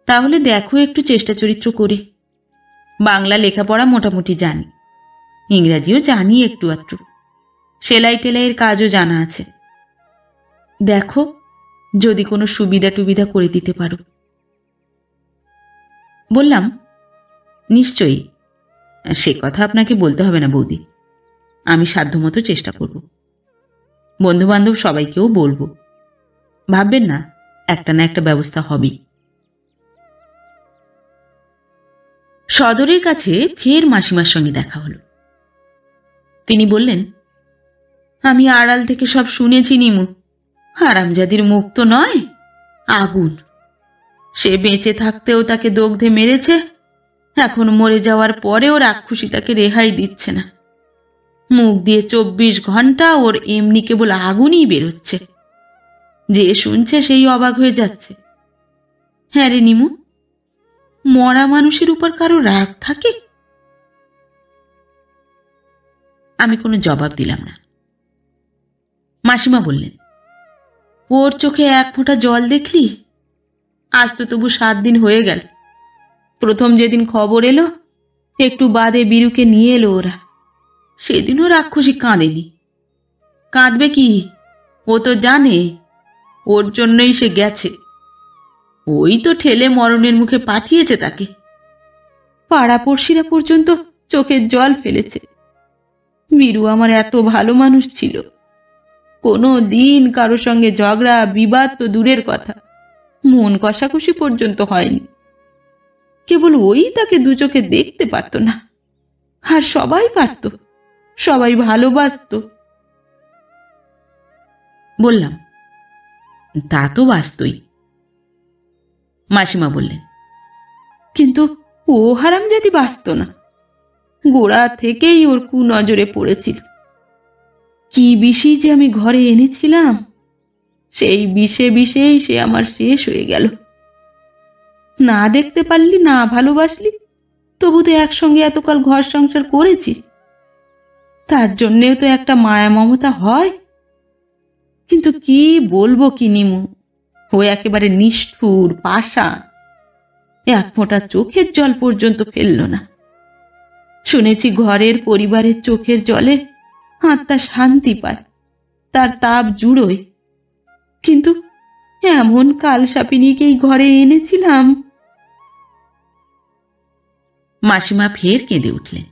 তাহলে দেখো একটু চেষ্টা চরিত্র করে। বাংলা লেখাপড়া মোটামুটি জানি, ইংরাজিও জানি একটু আধটু, সেলাই টেলাইয়ের কাজও জানা আছে। দেখো যদি কোনো সুবিধা টুবিধা করে দিতে পারো। বললাম, নিশ্চয়ই, সে কথা আপনাকে বলতে হবে না বৌদি। আমি সাধ্যমতো চেষ্টা করব। বন্ধুবান্ধব সবাইকেও বলবো। ভাববেন না, একটা না একটা ব্যবস্থা হবেই। সদরের কাছে ফের মাসিমার সঙ্গে দেখা হলো। তিনি বললেন, আমি আড়াল থেকে সব শুনেছি নিমু। হারামজাদির মুখ তো নয়, আগুন। সে বেঁচে থাকতেও তাকে দগ্ধে মেরেছে, এখন মরে যাওয়ার পরেও রাক্ষসী তাকে রেহাই দিচ্ছে না। মুখ দিয়ে 24 ঘন্টা ওর এমনি কেবল আগুনই বেরোচ্ছে। যে শুনছে সেই অবাক হয়ে যাচ্ছে। হ্যাঁ রে নিমু, মরা মানুষের উপর কারো রাগ থাকে? আমি কোনো জবাব দিলাম না। মাসিমা বললেন, ওর চোখে এক ফোঁটা জল দেখলি? আজ তো তবু 7 দিন হয়ে গেল। প্রথম যেদিন খবর এলো, একটু বাদে বীরুকে নিয়ে এলো ওরা। সেদিনও রাক্ষসী কাঁদেনি। কাঁদবে কি? ও তো জানে ওর জন্যই সে গেছে। ওই তো ঠেলে মরণের মুখে পাঠিয়েছে তাকে। পাড়াপড়শিরা পর্যন্ত চোখের জল ফেলেছে। বীরু আমার এত ভালো মানুষ ছিল। কোনো দিন কারো সঙ্গে ঝগড়া বিবাদ তো দূরের কথা, মন কষাকষি পর্যন্ত হয়নি। কেবল ওই তাকে দু চোখে দেখতে পারত না। আর সবাই পারত, সবাই ভালোবাসত। বললাম, তা তো বাস্তই। মাসিমা বললেন, কিন্তু ও হারামজাদি বাঁচত না। গোড়া থেকেই ওর কুনজরে পড়েছিল। কি বিষই যে আমি ঘরে এনেছিলাম, সেই বিষে বিষেই সে আমার শেষ হয়ে গেল। না দেখতে পারলি, না ভালোবাসলি, তবু তো একসঙ্গে এতকাল ঘর সংসার করেছি। তার জন্যেও তো একটা মায়া মমতা হয়। কিন্তু কি বলবো কি নিমু, ও একেবারে নিষ্ঠুর, পাষাণ। এক ফোঁটা চোখের জল পর্যন্ত ফেলল না। শুনেছি ঘরের পরিবারের চোখের জলে আত্মা শান্তি পায়, তার তাপ জুড়োয়। কিন্তু এমন কালসাপিনীকেই ঘরে এনেছিলাম। মাসিমা ফের কেঁদে উঠলেন।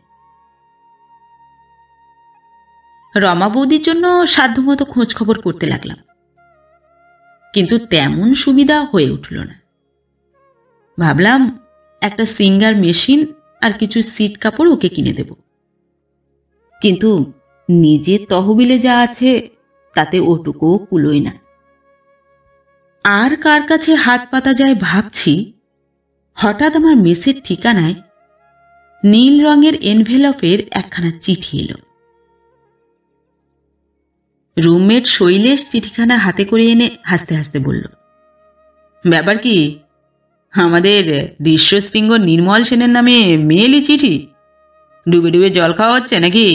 রমা বৌদির জন্য সাধ্যমতো খোঁজ খবর করতে লাগলাম, কিন্তু তেমন সুবিধা হয়ে উঠল না। ভাবলাম একটা সিঙ্গার মেশিন আর কিছু সিট কাপড় ওকে কিনে দেব, কিন্তু নিজের তহবিলে যা আছে তাতে ওটুকুও কুলোয় না। আর কার কাছে হাত পাতা যায় ভাবছি, হঠাৎ আমার মেসের ঠিকানায় নীল রঙের এনভেলপের একখানা চিঠি এলো। রুমমেট শৈলেশ চিঠিখানা হাতে করে এনে হাসতে হাসতে বলল, ব্যাপার কি? আমাদের ঋষ্যশৃঙ্গ নির্মল সেনের নামে মেয়েলি চিঠি? ডুবে ডুবে জল খাওয়া হচ্ছে নাকি?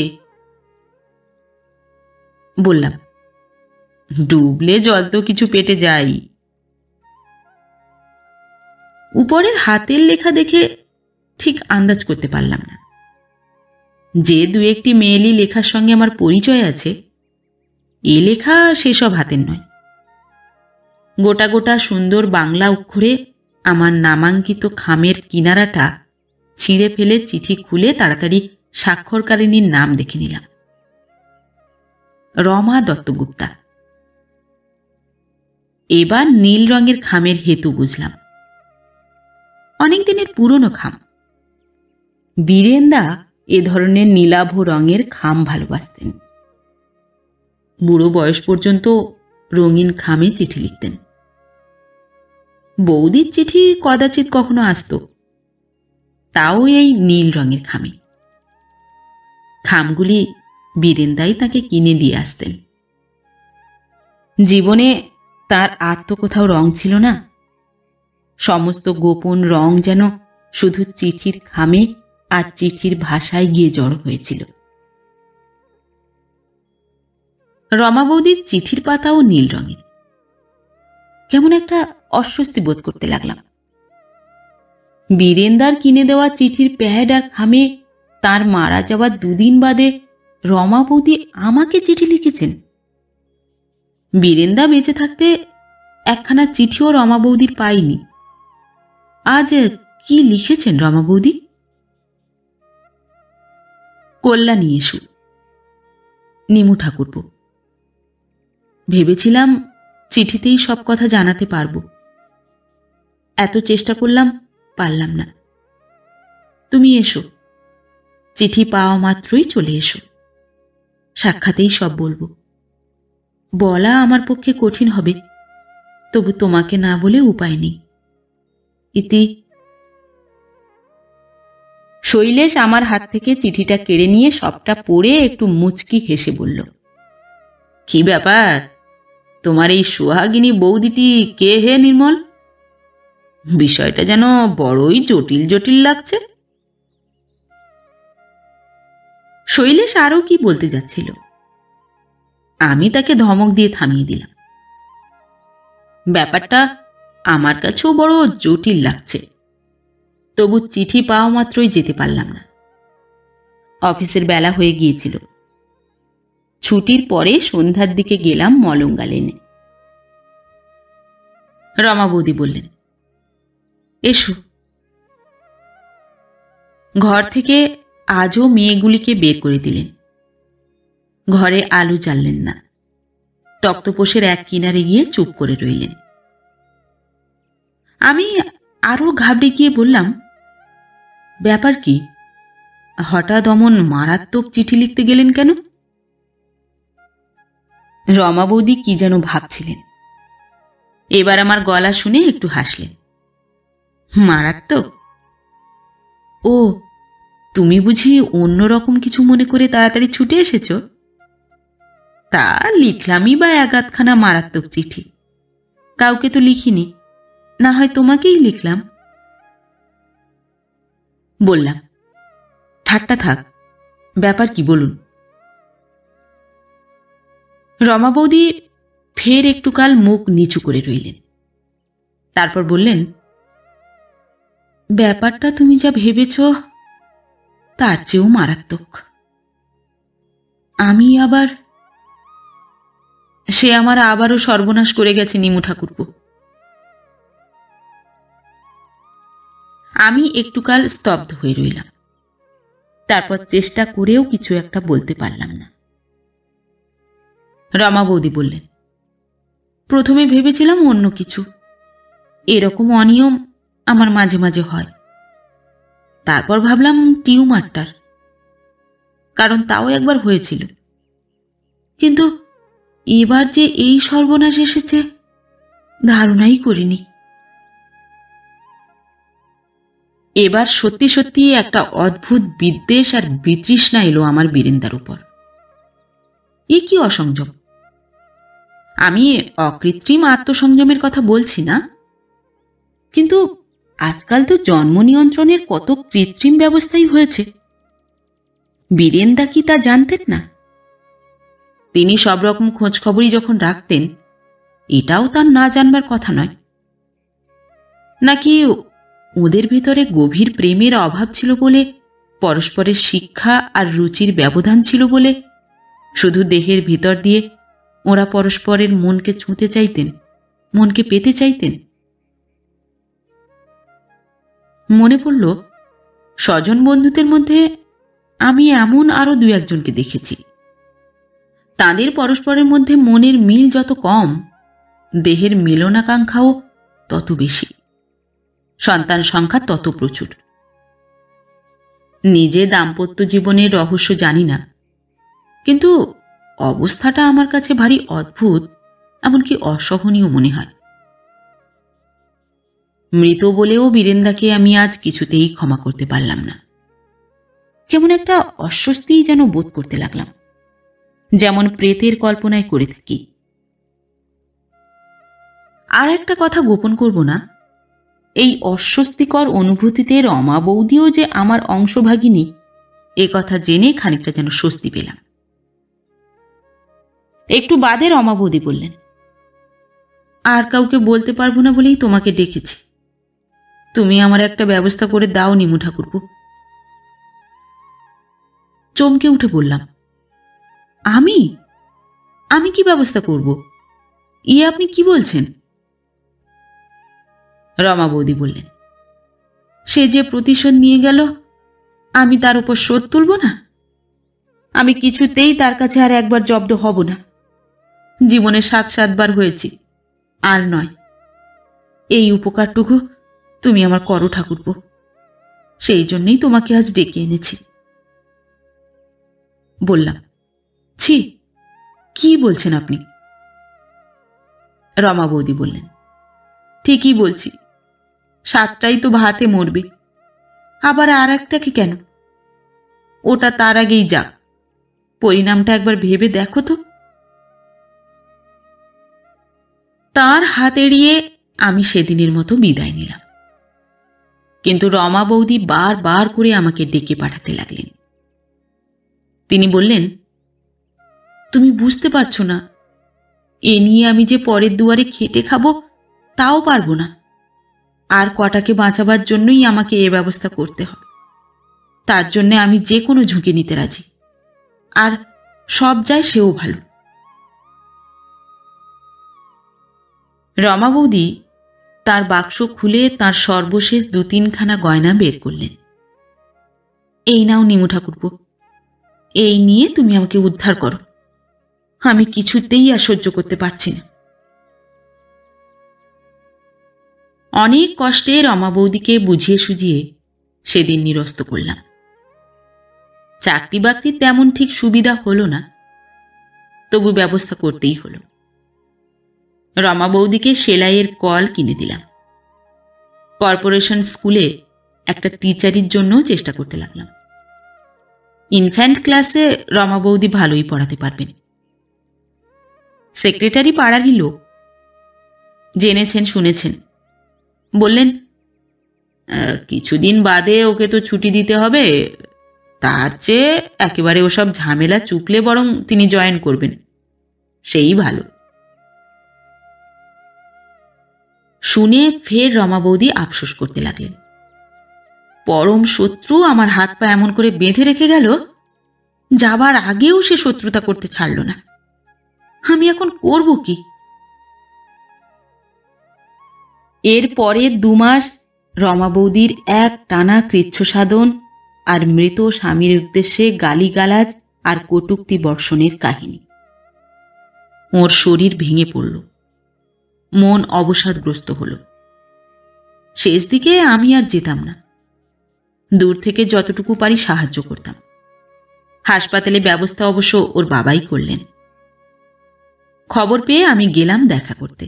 বললাম, ডুবলে জল তো কিছু পেটে যাই। উপরের হাতের লেখা দেখে ঠিক আন্দাজ করতে পারলাম না। যে দু একটি মেয়েলি লেখার সঙ্গে আমার পরিচয় আছে, এ লেখা সেসব হাতের নয়। গোটা গোটা সুন্দর বাংলা অক্ষরে আমার নামাঙ্কিত খামের কিনারাটা ছিঁড়ে ফেলে চিঠি খুলে তাড়াতাড়ি স্বাক্ষরকারিণীর নাম দেখে নিলাম, রমা দত্তগুপ্তা। এবার নীল রঙের খামের হেতু বুঝলাম। অনেকদিনের পুরনো খাম। বীরেন্দা এ ধরনের নীলাভ রঙের খাম ভালোবাসতেন। বুড়ো বয়স পর্যন্ত রঙিন খামে চিঠি লিখতেন। বৌদির চিঠি কদাচিৎ কখনো আসত, তাও এই নীল রঙের খামে। খামগুলি বীরেন্দাই তাকে কিনে দিয়ে আসতেন। জীবনে তার আর তো কোথাও রং ছিল না। সমস্ত গোপন রং যেন শুধু চিঠির খামে আর চিঠির ভাষায় গিয়ে জড়ো হয়েছিল। রমা বৌদির চিঠির পাতাও নীল রঙের। কেমন একটা অস্বস্তি বোধ করতে লাগলাম। বীরেন্দার কিনে দেওয়া চিঠির প্যাড আর খামে তার মারা যাওয়ার 2 দিন বাদে রমা বৌদি আমাকে চিঠি লিখেছেন। বীরেন্দা বেঁচে থাকতে একখানা চিঠিও রমা বৌদির পাইনি। আজ কি লিখেছেন রমা বৌদি? কল্যাণী এসু, নিমু ঠাকুরপো। ভেবেছিলাম চিঠিতেই সব কথা জানাতে পারব, এত চেষ্টা করলাম, পারলাম না। তুমি এসো, চিঠি পাওয়া মাত্রই চলে এসো, সাক্ষাতেই সব বলবো। বলা আমার পক্ষে কঠিন হবে, তবু তোমাকে না বলে উপায় নেই। ইতি। শৈলেশ আমার হাত থেকে চিঠিটা কেড়ে নিয়ে সবটা পড়ে একটু মুচকি হেসে বলল, কি ব্যাপার, তোমার এই সোহাগিনী বৌদিটি কে হে নির্মল? বিষয়টা যেন বড়ই জটিল জটিল লাগছে। শৈলেশ আরও কি বলতে যাচ্ছিল, আমি তাকে ধমক দিয়ে থামিয়ে দিলাম। ব্যাপারটা আমার কাছেও বড় জটিল লাগছে, তবু চিঠি পাওয়া মাত্রই যেতে পারলাম না। অফিসের বেলা হয়ে গিয়েছিল। ছুটির পরে সন্ধ্যার দিকে গেলাম মলঙ্গা লেনে। রমা বৌদি বললেন, এসো। ঘর থেকে আজও মেয়েগুলিকে বের করে দিলেন। ঘরে আলো জ্বাললেন না, তক্তপোষের এক কিনারে গিয়ে চুপ করে রইলেন। আমি আরো ঘাবড়ে গিয়ে বললাম, ব্যাপার কি, হঠাৎ অমন মারাত্মক চিঠি লিখতে গেলেন কেন? রমা বৌদি কি যেন ভাবছিলেন। এবার আমার গলা শুনে একটু হাসলেন। মারাত্মক? ও, তুমি বুঝি অন্যরকম কিছু মনে করে তাড়াতাড়ি ছুটে এসেছ? তা লিখলামই বা এগাতখানা মারাত্মক চিঠি, কাউকে তো লিখিনি, না হয় তোমাকেই লিখলাম। বললাম, ঠাট্টা থাক, ব্যাপার কি বলুন। রমা বৌদি ফের একটুকাল মুখ নিচু করে রইলেন, তারপর বললেন, ব্যাপারটা তুমি যা ভেবেছ তার চেয়েও মারাত্মক। আমি আবার, সে আমার আবারও সর্বনাশ করে গেছে নিমু ঠাকুরপো। আমি একটুকাল স্তব্ধ হয়ে রইলাম, তারপর চেষ্টা করেও কিছু একটা বলতে পারলাম না। রমা বৌদি বললেন, প্রথমে ভেবেছিলাম অন্য কিছু, এরকম অনিয়ম আমার মাঝে মাঝে হয়। তারপর ভাবলাম টিউমারটার, কারণ তাও একবার হয়েছিল। কিন্তু এবার যে এই সর্বনাশ এসেছে ধারণাই করিনি। এবার সত্যি সত্যি একটা অদ্ভুত বিদ্বেষ আর বিতৃষ্ণা এলো আমার বীরেন্দার উপর। এ কি অসংযম! আমি অকৃত্রিম আত্মসংযমের কথা বলছি না, কিন্তু আজকাল তো জন্ম নিয়ন্ত্রণের কত কৃত্রিম ব্যবস্থাই হয়েছে। বীরেন্দা কি তা জানতেন না? তিনি সব রকম খোঁজ খবরই যখন রাখতেন, এটাও তার না জানবার কথা নয়। নাকি ওদের ভিতরে গভীর প্রেমের অভাব ছিল বলে, পরস্পরের শিক্ষা আর রুচির ব্যবধান ছিল বলে শুধু দেহের ভিতর দিয়ে ওরা পরস্পরের মনকে ছুঁতে চাইতেন, মনকে পেতে চাইতেন? মনে পড়ল, স্বজন বন্ধুদের মধ্যে আমি এমন আরো দু একজনকে দেখেছি। তাদের পরস্পরের মধ্যে মনের মিল যত কম, দেহের মিলনাকাঙ্ক্ষাও তত বেশি, সন্তান সংখ্যা তত প্রচুর। নিজে দাম্পত্য জীবনের রহস্য জানি না, কিন্তু অবস্থাটা আমার কাছে ভারী অদ্ভুত, এমনকি অসহনীয় মনে হয়। মৃত বলেও বীরেন্দাকে আমি আজ কিছুতেই ক্ষমা করতে পারলাম না। কেমন একটা অস্বস্তি যেন বোধ করতে লাগলাম, যেমন প্রেতের কল্পনায় করে থাকি। আর একটা কথা গোপন করব না, এই অস্বস্তিকর অনুভূতিতে রমা বৌদিও যে আমার অংশভাগিনী, এ কথা জেনে খানিকটা যেন স্বস্তি পেলাম। একটু বাদে রমা বৌদি বললেন, আর কাউকে বলতে পারবো না বলেই তোমাকে ডেকেছি, তুমি আমার একটা ব্যবস্থা করে দাও নিমু ঠাকুরপো। চমকে উঠে বললাম, আমি আমি কি ব্যবস্থা করব? আপনি কি বলছেন? রমা বৌদি বললেন, সে যে প্রতিশোধ নিয়ে গেল, আমি তার উপর শোধ তুলব না? আমি কিছুতেই তার কাছে আর একবার জব্দ হব না। জীবনে 7-7বার হয়েছি, আর নয়। এই উপকারটুকু তুমি আমার করো ঠাকুরপো, সেই জন্যই তোমাকে আজ ডেকে এনেছি। বললাম, ছি, কি বলছেন আপনি? রমা বৌদি বললেন, ঠিকই বলছি, 7টাই তো ভাতে মরবে, আবার আর একটাকে কেন? ওটা তার আগেই যাক, পরিণামটা একবার ভেবে দেখো তো। তার হাত এড়িয়ে আমি সেদিনের মতো বিদায় নিলাম। কিন্তু রমা বৌদি বারবার করে আমাকে ডেকে পাঠাতে লাগলেন। তিনি বললেন, তুমি বুঝতে পারছো না, এ নিয়ে আমি যে পরের দুয়ারে খেটে খাবো তাও পারবো না। আর কটাকে বাঁচাবার জন্যই আমাকে এ ব্যবস্থা করতে হবে। তার জন্য আমি যে কোনো ঝুঁকি নিতে রাজি, আর সব যায় সেও ভালো। রমা বৌদি তার বাক্স খুলে তার সর্বশেষ 2-3খানা গয়না বের করলেন। এই নাও নিমু ঠাকুরপো, এই নিয়ে তুমি আমাকে উদ্ধার করো, আমি কিছুতেই আর সহ্য করতে পারছি না। অনেক কষ্টে রমা বৌদিকে বুঝিয়ে সুঝিয়ে সেদিন নিরস্ত করলাম। চাকরি বাকরি তেমন ঠিক সুবিধা হলো না, তবু ব্যবস্থা করতেই হলো। রমা বৌদিকে সেলাইয়ের কল কিনে দিলাম। কর্পোরেশন স্কুলে একটা টিচারির জন্য চেষ্টা করতে লাগলাম। ইনফ্যান্ট ক্লাসে রমা বৌদি ভালোই পড়াতে পারবেন। সেক্রেটারি পাড়ারই লোক, জেনেছেন শুনেছেন। বললেন, কিছুদিন বাদে ওকে তো ছুটি দিতে হবে, তার চেয়ে একেবারে ওসব ঝামেলা চুকলে বরং তিনি জয়েন করবেন, সেই ভালো। শুনে ফের রমা বৌদি আফসোস করতে লাগলেন। পরম শত্রু আমার হাত পা এমন করে বেঁধে রেখে গেল, যাবার আগেও সে শত্রুতা করতে ছাড়ল না। আমি এখন করব কি? এর পরে 2 মাস রমা বৌদির এক টানা কৃচ্ছ সাধন আর মৃত স্বামীর উদ্দেশ্যে গালিগালাজ আর কটূক্তি বর্ষণের কাহিনী। ওর শরীর ভেঙে পড়ল, মন অবসাদগ্রস্ত হল। শেষ দিকে আমি আর যেতাম না, দূর থেকে যতটুকু পারি সাহায্য করতাম। হাসপাতালে ব্যবস্থা অবশ্য ওর বাবাই করলেন। খবর পেয়ে আমি গেলাম দেখা করতে।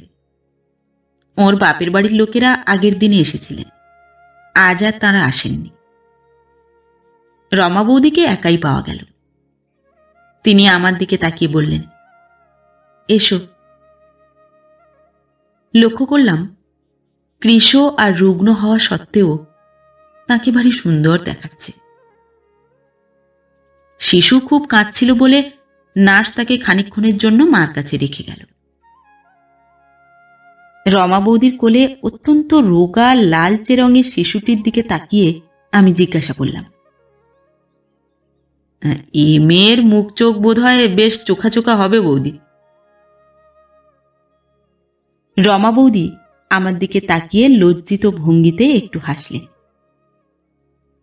ওর বাপের বাড়ির লোকেরা আগের দিনে এসেছিলেন, আজ আর তাঁরা আসেননি। রমা বৌদিকে একাই পাওয়া গেল। তিনি আমার দিকে তাকিয়ে বললেন, এসো। লক্ষ্য করলাম কৃশ আর রুগ্ন হওয়া সত্ত্বেও তাকে ভারী সুন্দর দেখাচ্ছে। শিশু খুব কাঁদছিল বলে নার্স তাকে খানিকক্ষণের জন্য মার কাছে রেখে গেল। রমা বৌদির কোলে অত্যন্ত রোগা লালচে রঙের শিশুটির দিকে তাকিয়ে আমি জিজ্ঞাসা করলাম, এ মেয়ের মুখ চোখ বোধ হয় বেশ চোখা চোখা হবে বৌদি। রমা বৌদি আমার দিকে তাকিয়ে লজ্জিত ভঙ্গিতে একটু হাসলেন।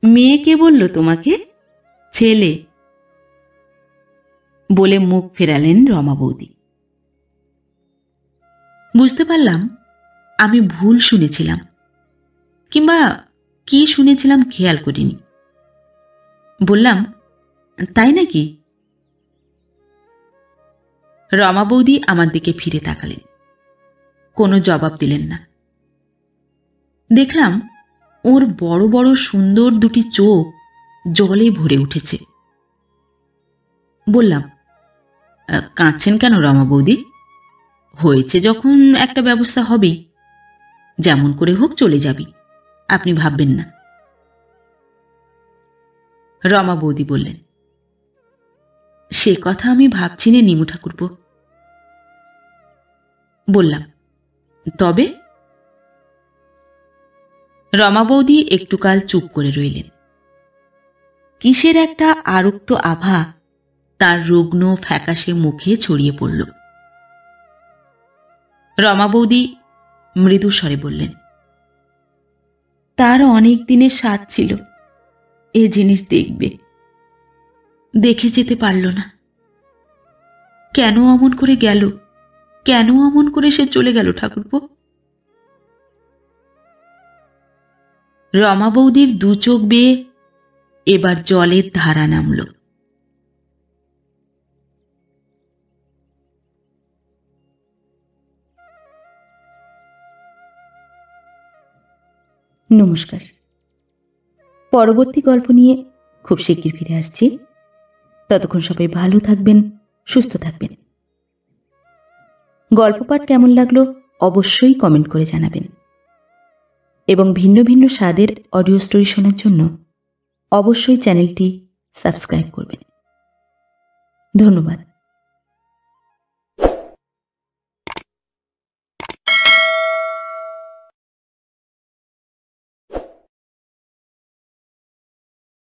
মেয়ে কে বলল তোমাকে? ছেলে, বলে মুখ ফেরালেন রমা বৌদি। বুঝতে পারলাম আমি ভুল শুনেছিলাম, কিংবা কি শুনেছিলাম খেয়াল করিনি। বললাম, তাই নাকি? রমা বৌদি আমার দিকে ফিরে তাকালেন, কোনো জবাব দিলেন না। দেখলাম ওর বড় বড় সুন্দর 2টি চোখ জলে ভরে উঠেছে। বললাম, কাঁদছেন কেন রমা বৌদি? হয়েছে যখন একটা ব্যবস্থা হবেই, যেমন করে হোক চলে যাবি, আপনি ভাববেন না। রমা বৌদি বললেন, সে কথা আমি ভাবছি না নিমু ঠাকুরপো। বললাম, তবে? রমা বৌদি একটুকাল চুপ করে রইলেন। কিসের একটা আরক্ত আভা তার রুগ্ন ফ্যাকাশে মুখে ছড়িয়ে পড়ল। রমা বৌদি মৃদু স্বরে বললেন, তার অনেক দিনের স্বাদ ছিল এ জিনিস দেখবে। দেখে যেতে পারল না। কেন অমন করে গেল? কেন অমন করে সে চলে গেল ঠাকুরপো? রমা বৌদির দু চোখ বেয়ে এবার জলের ধারা নামল। নমস্কার। পরবর্তী গল্প নিয়ে খুব শিগগির ফিরে আসছি। ততক্ষণ সবাই ভালো থাকবেন, সুস্থ থাকবেন। গল্প পাঠ কেমন লাগলো অবশ্যই কমেন্ট করে জানাবেন, এবং ভিন্ন ভিন্ন স্বাদের অডিও স্টোরি শোনার জন্য অবশ্যই চ্যানেলটি সাবস্ক্রাইব করবেন। ধন্যবাদ।